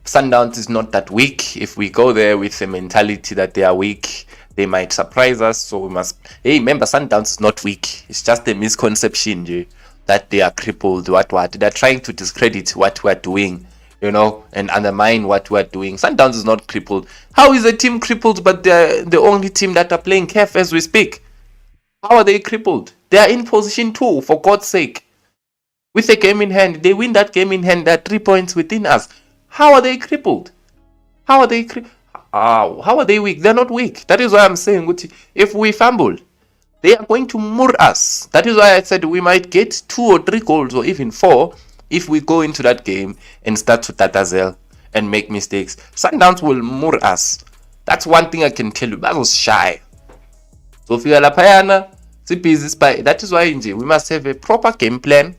Sundowns is not that weak. If we go there with the mentality that they are weak, they might surprise us. So we must. Hey, remember, Sundowns is not weak. It's just a misconception that they are crippled. What? They're trying to discredit what we're doing, and undermine what we're doing. Sundowns is not crippled. How is a team crippled, but they're the only team that are playing CAF as we speak? How are they crippled? They are in position 2, for God's sake. With a game in hand, they win that game in hand. They're 3 points within us. How are they crippled? How are they weak? They're not weak. That is why I'm saying, if we fumble, they are going to mur us. That is why I said we might get 2 or 3 goals or even 4 if we go into that game and start to tatazel and make mistakes. Sundowns will mur us. That's one thing I can tell you. That was shy. So if you are lapayana, that is why we must have a proper game plan,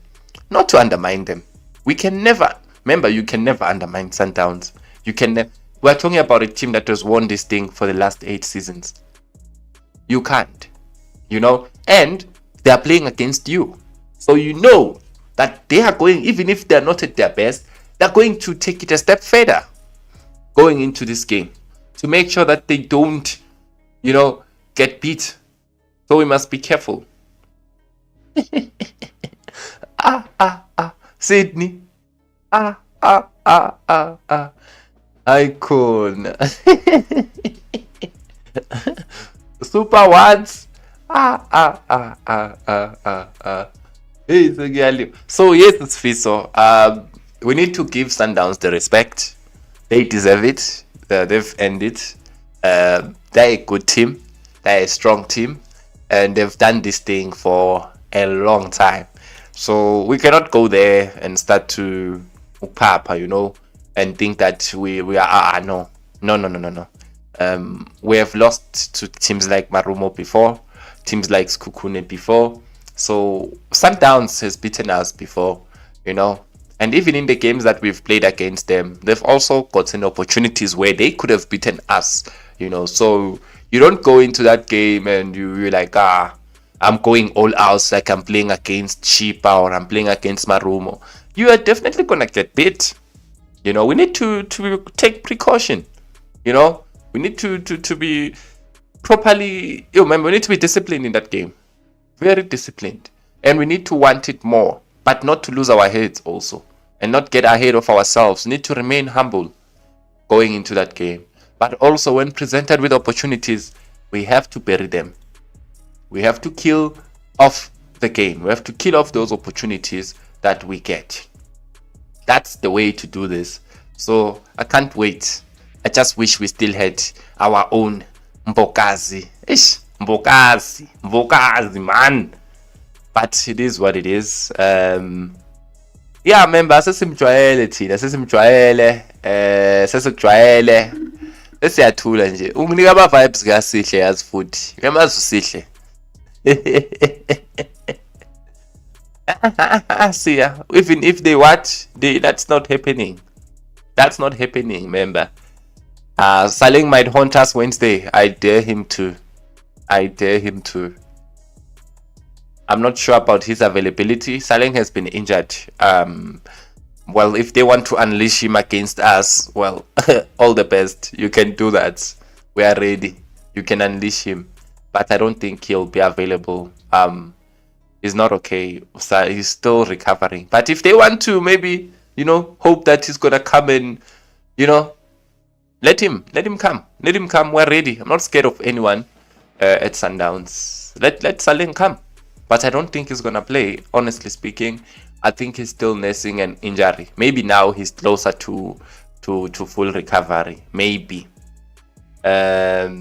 not to undermine them. We can never. Remember, you can never undermine Sundowns. We're talking about a team that has won this thing for the last 8 seasons. You can't. And they are playing against you. So you know that they are going, even if they're not at their best, They're going to take it a step further going into this game to make sure that they don't, get beat. So we must be careful. Sydney. Icon. Super ones. So yes, it's Fiso. We need to give Sundowns the respect. They deserve it. They've earned it. They're a good team. They're a strong team. And they've done this thing for a long time. So we cannot go there and start to papa, and think that we are no. We have lost to teams like Marumo before, teams like Skukune before. So Sundowns has beaten us before, and even in the games that we've played against them, they've also gotten opportunities where they could have beaten us, So you don't go into that game and you're like, I'm going all out, like I'm playing against Chipa or I'm playing against Marumo. You are definitely gonna get beat. We need to take precaution. We need to be properly. Remember, we need to be disciplined in that game. Very disciplined, and we need to want it more, but not to lose our heads also, and not get ahead of ourselves. We need to remain humble going into that game, but also when presented with opportunities, we have to bury them. We have to kill off the game. We have to kill off those opportunities that we get. That's the way to do this. So I can't wait. I just wish we still had our own Mbokazi. Mbokazi, man. But it is what it is. Member, sesimjwayele thina, sesikujwayele. Sesiyathula nje. Unginika ama vibes kaSihle yazi futhi. Uyamazi uSihle. See ya. Even if they watch, that's not happening. That's not happening, remember. Saling might haunt us Wednesday. I dare him to. I'm not sure about his availability. Saling has been injured. Well, if they want to unleash him against us, well, all the best. You can do that. We are ready. You can unleash him. But I don't think he'll be available. He's not okay. So he's still recovering. But if they want to maybe, hope that he's gonna come and, let him come. Let him come. We're ready. I'm not scared of anyone at Sundowns. Let Saling come. But I don't think he's gonna play, honestly speaking. I think he's still nursing an injury. Maybe now he's closer to full recovery. Maybe. Let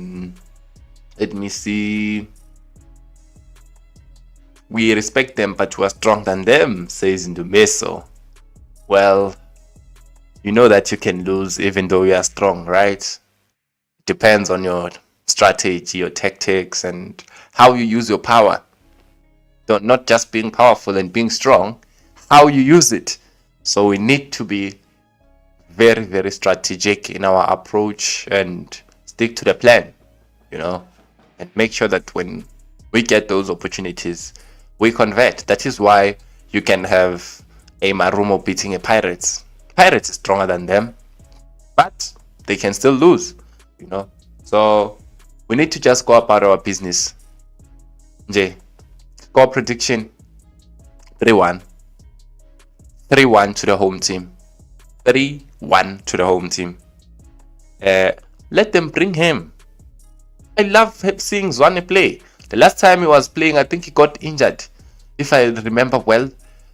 me see. We respect them, but we are stronger than them, says Ndumeso. Well, you know that you can lose even though you are strong, right? It depends on your strategy, your tactics, and how you use your power. Not just being powerful and being strong, how you use it. So we need to be very, very strategic in our approach and stick to the plan, and make sure that when we get those opportunities, we convert. That is why you can have a Marumo beating a Pirates. Pirates is stronger than them, but they can still lose, So we need to just go about our business. Score prediction 3-1. 3-1 to the home team. 3-1 to the home team. Let them bring him. I love seeing Zwane play. The last time he was playing, I think he got injured. If I remember well,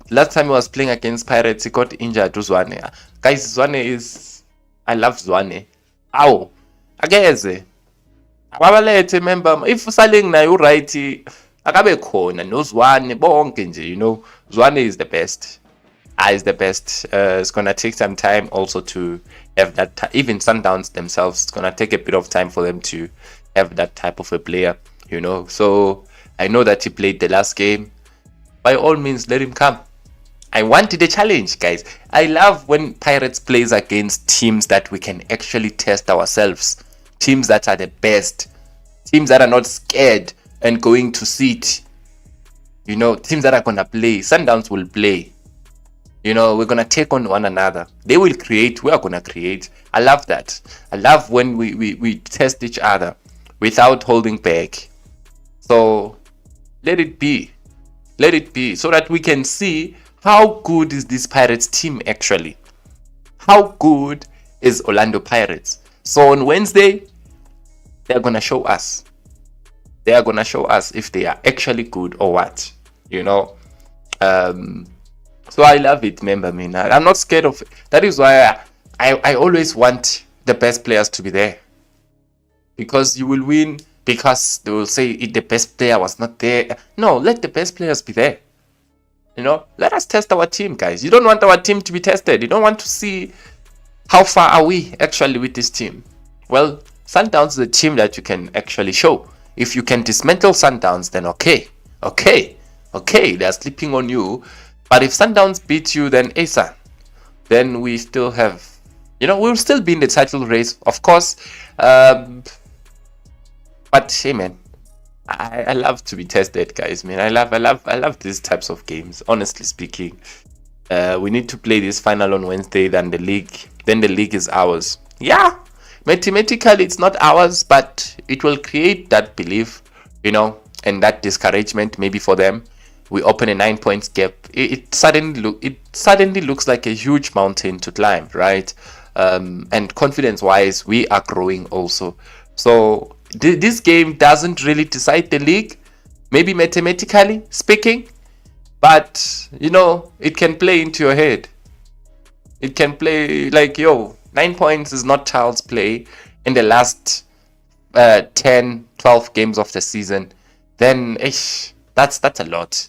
the last time he was playing against Pirates, he got injured to Zwane. Guys, Zwane is... I love Zwane. Ow. Ageze. Ababalete, remember, if Saling na you right, akabe khona no Zwane bonke nje, Zwane is the best. Is the best. It's gonna take some time also to have that. Even Sundowns themselves, it's gonna take a bit of time for them to have that type of a player, So I know that he played the last game. By all means, let him come. I wanted a challenge, guys. I love when Pirates plays against teams that we can actually test ourselves. Teams that are the best. Teams that are not scared and going to sit. Teams that are gonna play. Sundowns will play. We're gonna take on one another. They will create, we are gonna create. I love that. I love when we test each other without holding back. So let it be. Let it be, so that we can see how good is this Pirates team actually. How good is Orlando Pirates? So on Wednesday, they're gonna show us. They are gonna show us if they are actually good or what. So I love it, remember me. I'm not scared of it. That is why I always want the best players to be there. Because you will win, because they will say the best player was not there. No, let the best players be there. Let us test our team, guys. You don't want our team to be tested. You don't want to see how far are we actually with this team. Well, Sundowns is a team that you can actually show. If you can dismantle Sundowns, then okay, they're sleeping on you. But if Sundowns beat you, then Asa, then we still have, we'll still be in the title race, of course. But hey, man, I love to be tested, guys, man. I love these types of games, honestly speaking. We need to play this final on Wednesday, then the league is ours. Yeah, mathematically it's not ours, but it will create that belief, and that discouragement maybe for them. We open a 9 points gap. It suddenly looks like a huge mountain to climb, right? And confidence wise, we are growing also. So this game doesn't really decide the league, maybe mathematically speaking, but it can play into your head. It can play like, 9 points is not child's play in the last 10, 12 games of the season. Then that's a lot.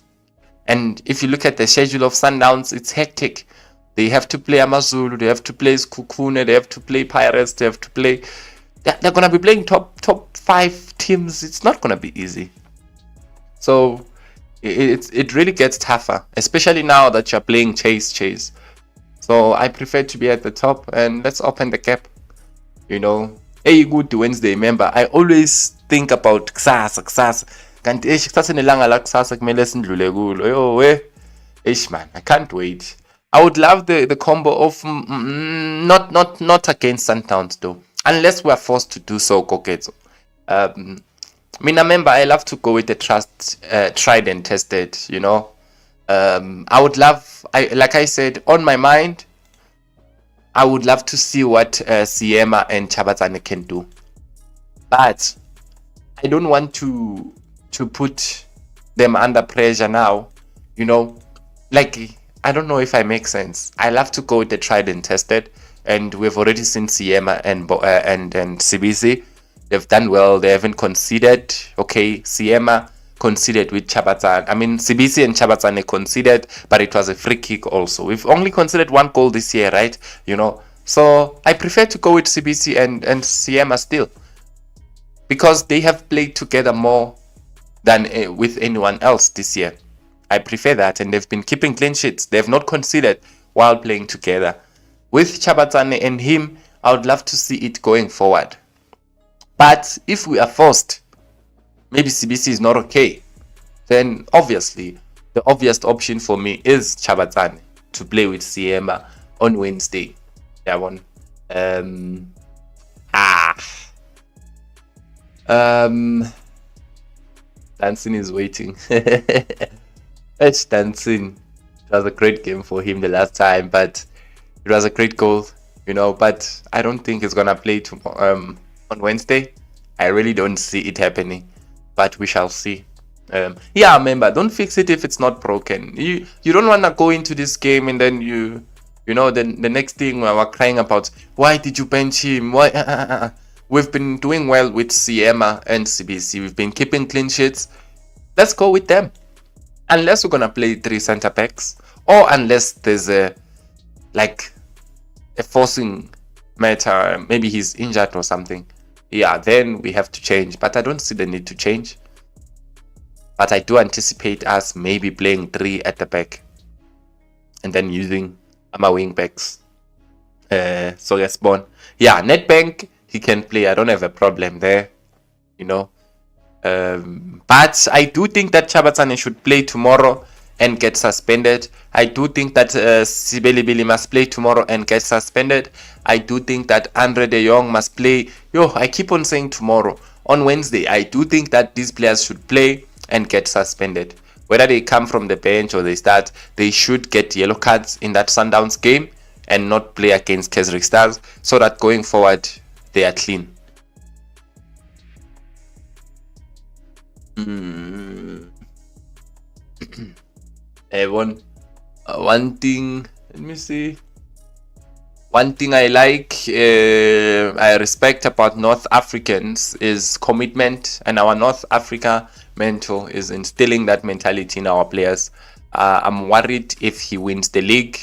And if you look at the schedule of Sundowns, it's hectic. They have to play Amazulu, they have to play Skukune, they have to play Pirates, they have to play. They're gonna be playing top 5 teams. It's not gonna be easy. So it really gets tougher, especially now that you're playing chase. So I prefer to be at the top, and let's open the gap. Hey, good Wednesday. Remember, I always think about kusasa. Kanti kusasa nelanga la kusasa kumele sindlule kulo. Man, I can't wait. I would love the combo of not against Sundowns though, unless we are forced to do so, Kokezo. Remember, I love to go with the tried and tested. I would love, like I said, on my mind, I would love to see what Siema and Chabatsane can do, but I don't want to put them under pressure now. Like, I don't know if I make sense. I love to go with the tried and tested, and we've already seen Siema and CBC. They've done well. They haven't conceded. Okay, Siema conceded with Chabatsane. CBC and Chabatsane conceded, but it was a free kick also. We've only conceded 1 goal this year, right? So I prefer to go with CBC and Siema still, because they have played together more than with anyone else this year. I prefer that, and they've been keeping clean sheets. They have not conceded while playing together. With Chabatsane and him, I would love to see it going forward. But if we are forced, maybe CBC is not okay, then obviously the obvious option for me is Chabatsane to play with Siema on Wednesday. That one. Dancing is waiting. It's dancing. It was a great game for him the last time, but it was a great goal, but I don't think it's gonna play on Wednesday. I really don't see it happening, but we shall see. Remember, don't fix it if it's not broken. You don't want to go into this game and then the next thing we're crying about, why did you bench him? Why? We've been doing well with Siema and CBC. We've been keeping clean sheets. Let's go with them. Unless we're gonna play 3 center backs, or unless there's a forcing matter, maybe he's injured or something. Then we have to change. But I don't see the need to change. But I do anticipate us maybe playing 3 at the back, and then using our wing backs. So yes, Bon. Netbank, he can play. I don't have a problem there. But I do think that Chabatsane should play tomorrow, and get suspended. I do think that Sibeli must play tomorrow and get suspended. I do think that Andre de Jong must play. I keep on saying tomorrow. On Wednesday, I do think that these players should play and get suspended. Whether they come from the bench or they start, they should get yellow cards in that Sundowns game and not play against Keswick Stars, so that going forward, they are clean. One thing, let me see. One thing I like, I respect about North Africans is commitment, and our North Africa mentor is instilling that mentality in our players. I'm worried if he wins the league,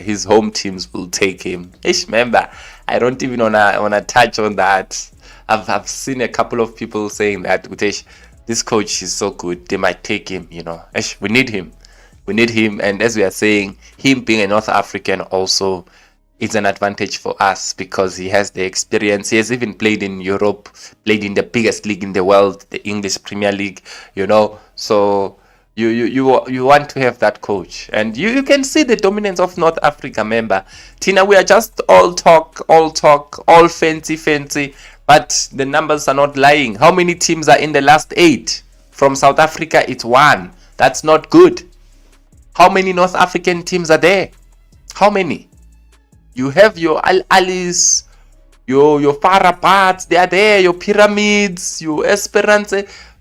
his home teams will take him. Remember, I don't even wanna touch on that. I've seen a couple of people saying that Utesh, this coach is so good, they might take him. We need him. We need him, and as we are saying, him being a North African also is an advantage for us because he has the experience. He has even played in Europe, played in the biggest league in the world, the English Premier League. So you want to have that coach, and you can see the dominance of North Africa. Member Tina, we are just all talk, all fancy, but the numbers are not lying. How many teams are in the last 8? From South Africa, it's 1. That's not good. How many North African teams are there? How many? You have your Al-Alis, your Farabats, they are there, your Pyramids, your Esperance.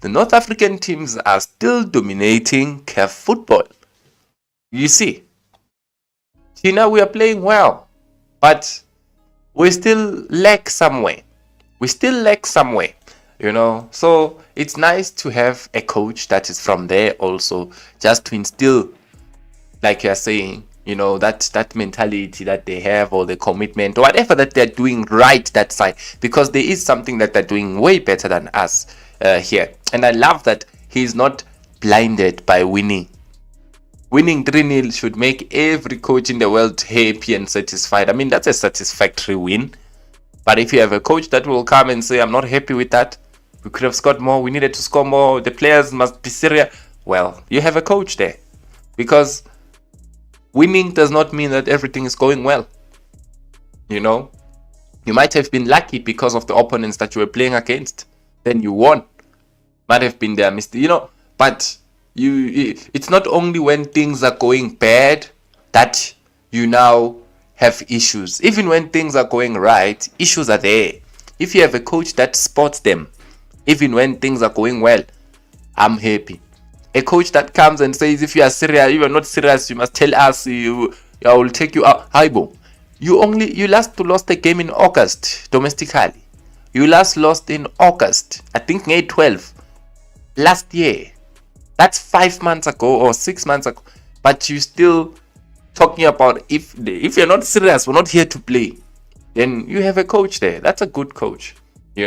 The North African teams are still dominating CAF football. You see, Tina, we are playing well, but we still lack somewhere. So it's nice to have a coach that is from there also, just to instill, like you're saying, that mentality that they have, or the commitment, or whatever that they're doing right that side, because there is something that they're doing way better than us here. And I love that he's not blinded by winning. Winning 3-0 should make every coach in the world happy and satisfied. I mean, that's a satisfactory win. But if you have a coach that will come and say, I'm not happy with that, we could have scored more, we needed to score more, the players must be serious, well, you have a coach there. Because winning does not mean that everything is going well. You might have been lucky because of the opponents that you were playing against. Then you won. Might have been their mistake, but it's not only when things are going bad that you now have issues. Even when things are going right, issues are there. If you have a coach that spots them, even when things are going well, I'm happy. A coach that comes and says, if you are serious, you are not serious, you must tell us, I will take you out. Haibo, you last lost a game in August domestically. You last lost in August, I think May 12 last year. That's 5 months ago or 6 months ago. But you still talking about if you're not serious, we're not here to play. Then you have a coach there. That's a good coach. I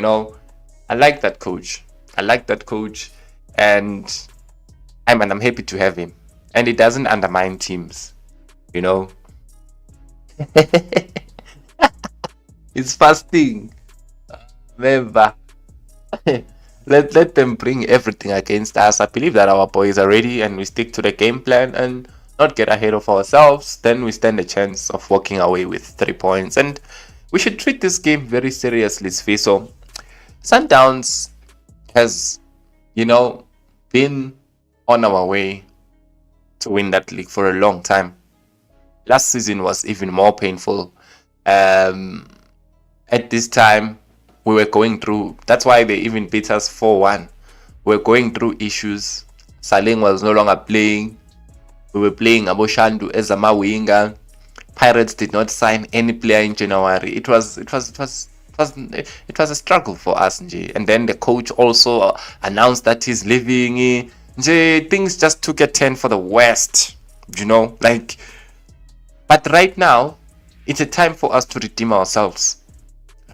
like that coach. And I'm happy to have him. And it doesn't undermine teams. It's fasting. Remember. Let them bring everything against us. I believe that our boys are ready and we stick to the game plan and not get ahead of ourselves. Then we stand a chance of walking away with 3 points. And we should treat this game very seriously, Sfiso. Sundowns has, been on our way to win that league for a long time. Last season was even more painful. At this time, we were going through, that's why they even beat us 4-1. We were going through issues. Saling was no longer playing. We were playing Aboshandu as a Mawinga. Pirates did not sign any player in January. It was a struggle for us, Nje. And then the coach also announced that he's leaving. Nje, things just took a turn for the West, But right now, it's a time for us to redeem ourselves.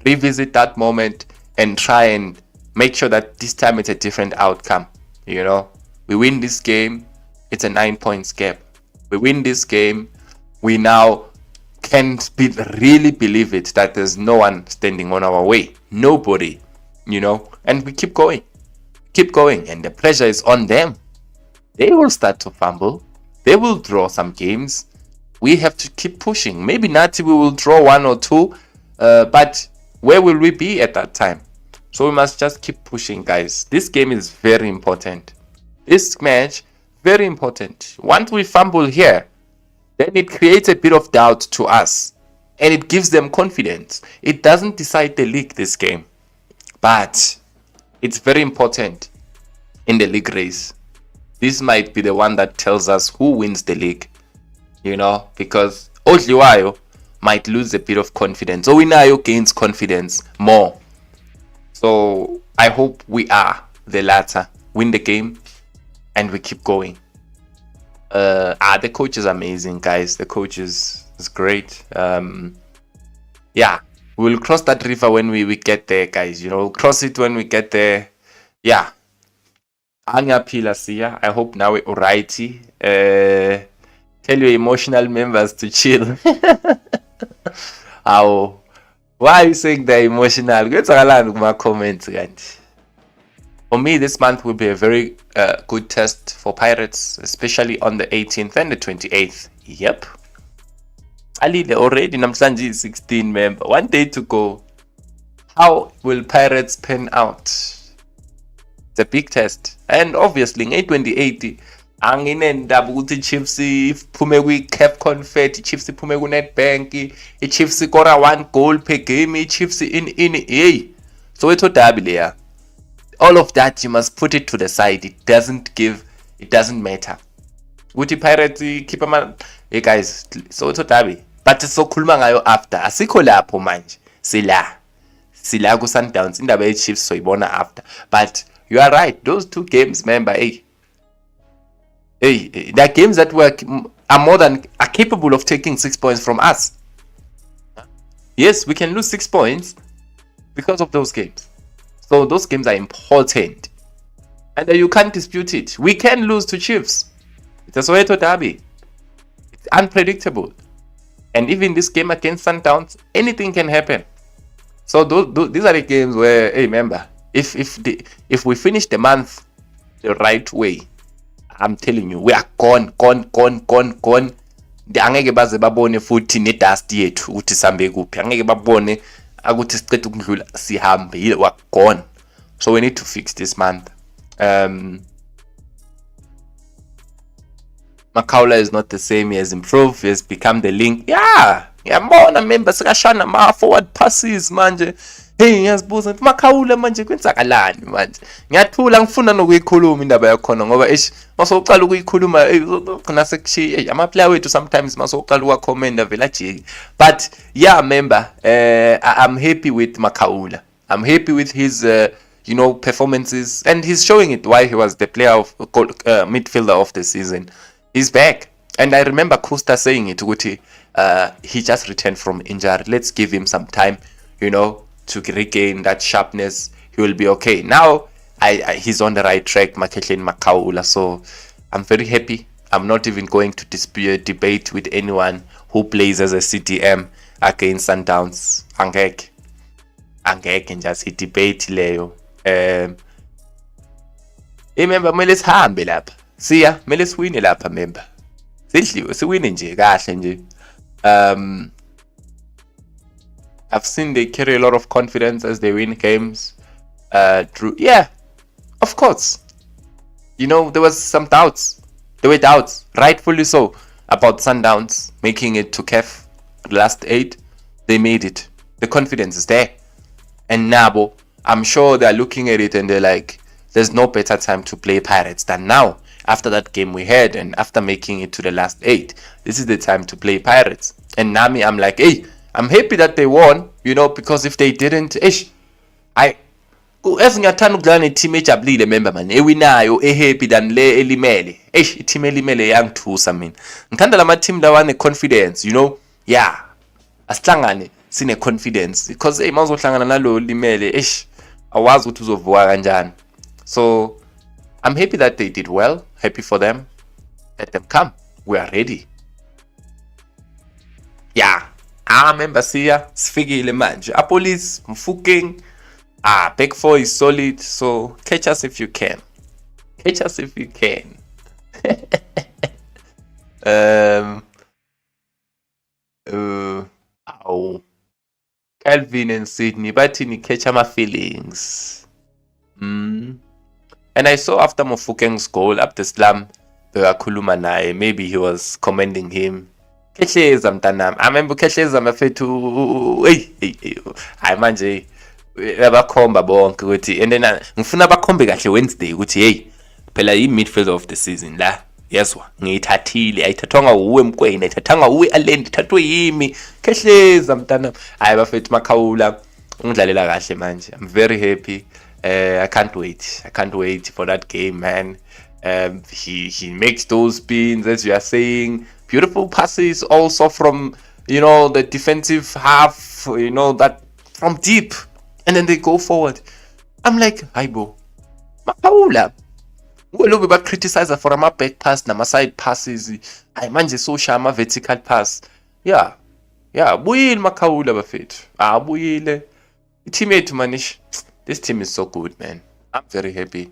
Revisit that moment and try and make sure that this time it's a different outcome. We win this game, it's a 9 points gap. We win this game, we now can really believe it that there's no one standing on our way. Nobody, and we keep going, and the pressure is on them. They will start to fumble. They will draw some games. We have to keep pushing. Maybe not we will draw one or two, but where will we be at that time? So we must just keep pushing, guys. This game is very important. This match, very important. Once we fumble here, then it creates a bit of doubt to us. And it gives them confidence. It doesn't decide the league, this game. But it's very important in the league race. This might be the one that tells us who wins the league. Because Odliwayo might lose a bit of confidence. Owinayo gains confidence more. So I hope we are the latter. Win the game and we keep going. The coach is amazing, guys. The coach is great. We'll cross that river when we get there, guys. We'll cross it when we get there. Yeah. Anyaphila siya. I hope now we're alrighty. Tell your emotional members to chill. Why are you saying they're emotional? Go to my comments, guys. For me, this month will be a very good test for Pirates, especially on the 18th and the 28th. Yep. Ali, already namhlanje 16 member. 1 day to go. How will Pirates pan out? It's a big test. And obviously, in 2080, anginendaba ukuthi Chiefs iphume kwi-cap confetti, Chiefs iphume ku-Nedbank, i-Chiefs ikora 1 goal per game, i-Chiefs hey. So it's derby leya. All of that, you must put it to the side. It doesn't matter. Ukuthi Pirates keep hey guys, so it's derby. But sokhuluma ngayo after. Asikho lapho manje. Sila ku Sundowns. Indaba ye-Chiefs soyibona after. But you are right. Those 2 games, remember, hey, there are games that are capable of taking 6 points from us. Yes, we can lose 6 points because of those games. So those games are important. And you can't dispute it. We can lose to Chiefs. It's a Soweto derby. It's unpredictable. And even this game against Sundowns, anything can happen. So these are the games where, hey, remember, if we finish the month the right way, I'm telling you, we are gone. Angeke baze babone futhi nedust yethu ukuthi sambe kuphi. Angeke babone ukuthi siqede ukudlula sihambe. We are gone. So we need to fix this month. Makaula is not the same. He has improved. He has become the link. Yeah, ngiyabona member sikashana ma forward passes manje. Hey, ngiyazibuza Makaula manje kwenzakalani manje. Ngiyathula ngifuna nokuyikhuluma indaba yakhona ngoba masoqala ukuyikhuluma ugcina sekushiya ama player wethu sometimes masoqala ukucomment vela jiki. But yeah, member, I'm happy with Makaula. I'm happy with his performances, and he's showing it why he was the player of midfielder of the season. He's back. And I remember Costa saying it, he just returned from injury. Let's give him some time, to regain that sharpness. He will be okay. Now, he's on the right track, Maketlen Makaula. So, I'm very happy. I'm not even going to debate with anyone who plays as a CDM against Sundowns. Angek and just hit debate leyo. Remember, let's hambe lapha. Siya, mele siwine lapha member. Sidliwe, siwine nje kahle nje. I've seen they carry a lot of confidence as they win games. Yeah, of course. There was some doubts. There were doubts, rightfully so, about Sundowns making it to CAF last 8. They made it. The confidence is there. And Nabo, I'm sure they're looking at it and they're like, there's no better time to play Pirates than now. After that game we had and after making it to the last 8, this is the time to play Pirates. And Nami, I'm like, hey, I'm happy that they won, because if they didn't, ezingathanda ukudlala ne-team ejabulile member man, ewinayo ehappy than le elimele. I-team elimele yangithusa mina. Ngithanda lama-team lawa ne-confidence, yeah. Asihlangane sine-confidence because mawuzohlangana nalo limele, awazi ukuthi uzovuka kanjani. So I'm happy that they did well. Happy for them. Let them come. We are ready. Yeah. Member siya sifikile manje. Police mfuking. Back 4 is solid. So catch us if you can. um, ow. Calvin and Sydney, but in catch my feelings. Mm. And I saw after Mofokeng's goal, after Slam, bekakhuluma naye, maybe he was commending him. Kehleza mntanami. I remember kehleza mafethu. Hey. Hayi manje abakhomba bonke ukuthi and then ngifuna abakhombe kahle Wednesday ukuthi hey phela yi midfield of the season la. Yezwa ngiyithathile ayithathwanga uwe Mkwena ayithathanga uwe Alend ithathwe yimi kehleza mntanami. Hayi bafethu Makhawula ungidlalela kahle manje. I'm very happy. I can't wait for that game, man. He makes those spins, as you are saying, beautiful passes also from the defensive half, that from deep, and then they go forward. I'm like, Aibo, Mapaula. We'll be criticizer for my back pass, my side passes. I manje so shama vertical pass. Yeah, buyile Makhawula bafethu. Buyile. Teammate Manish. This team is so good, man. I'm very happy.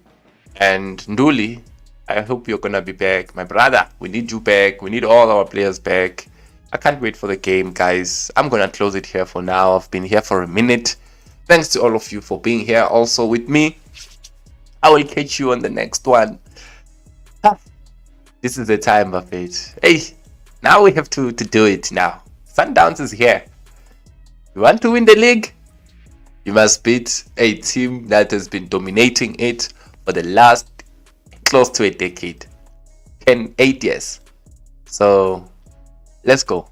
And Nduli, I hope you're gonna be back. My brother, we need you back. We need all our players back. I can't wait for the game, guys. I'm gonna close it here for now. I've been here for a minute. Thanks to all of you for being here also with me. I will catch you on the next one. This is the time of it. Hey, now we have to do it now. Sundowns is here. You want to win the league? You must beat a team that has been dominating it for the last close to a decade. 8 years. So, let's go.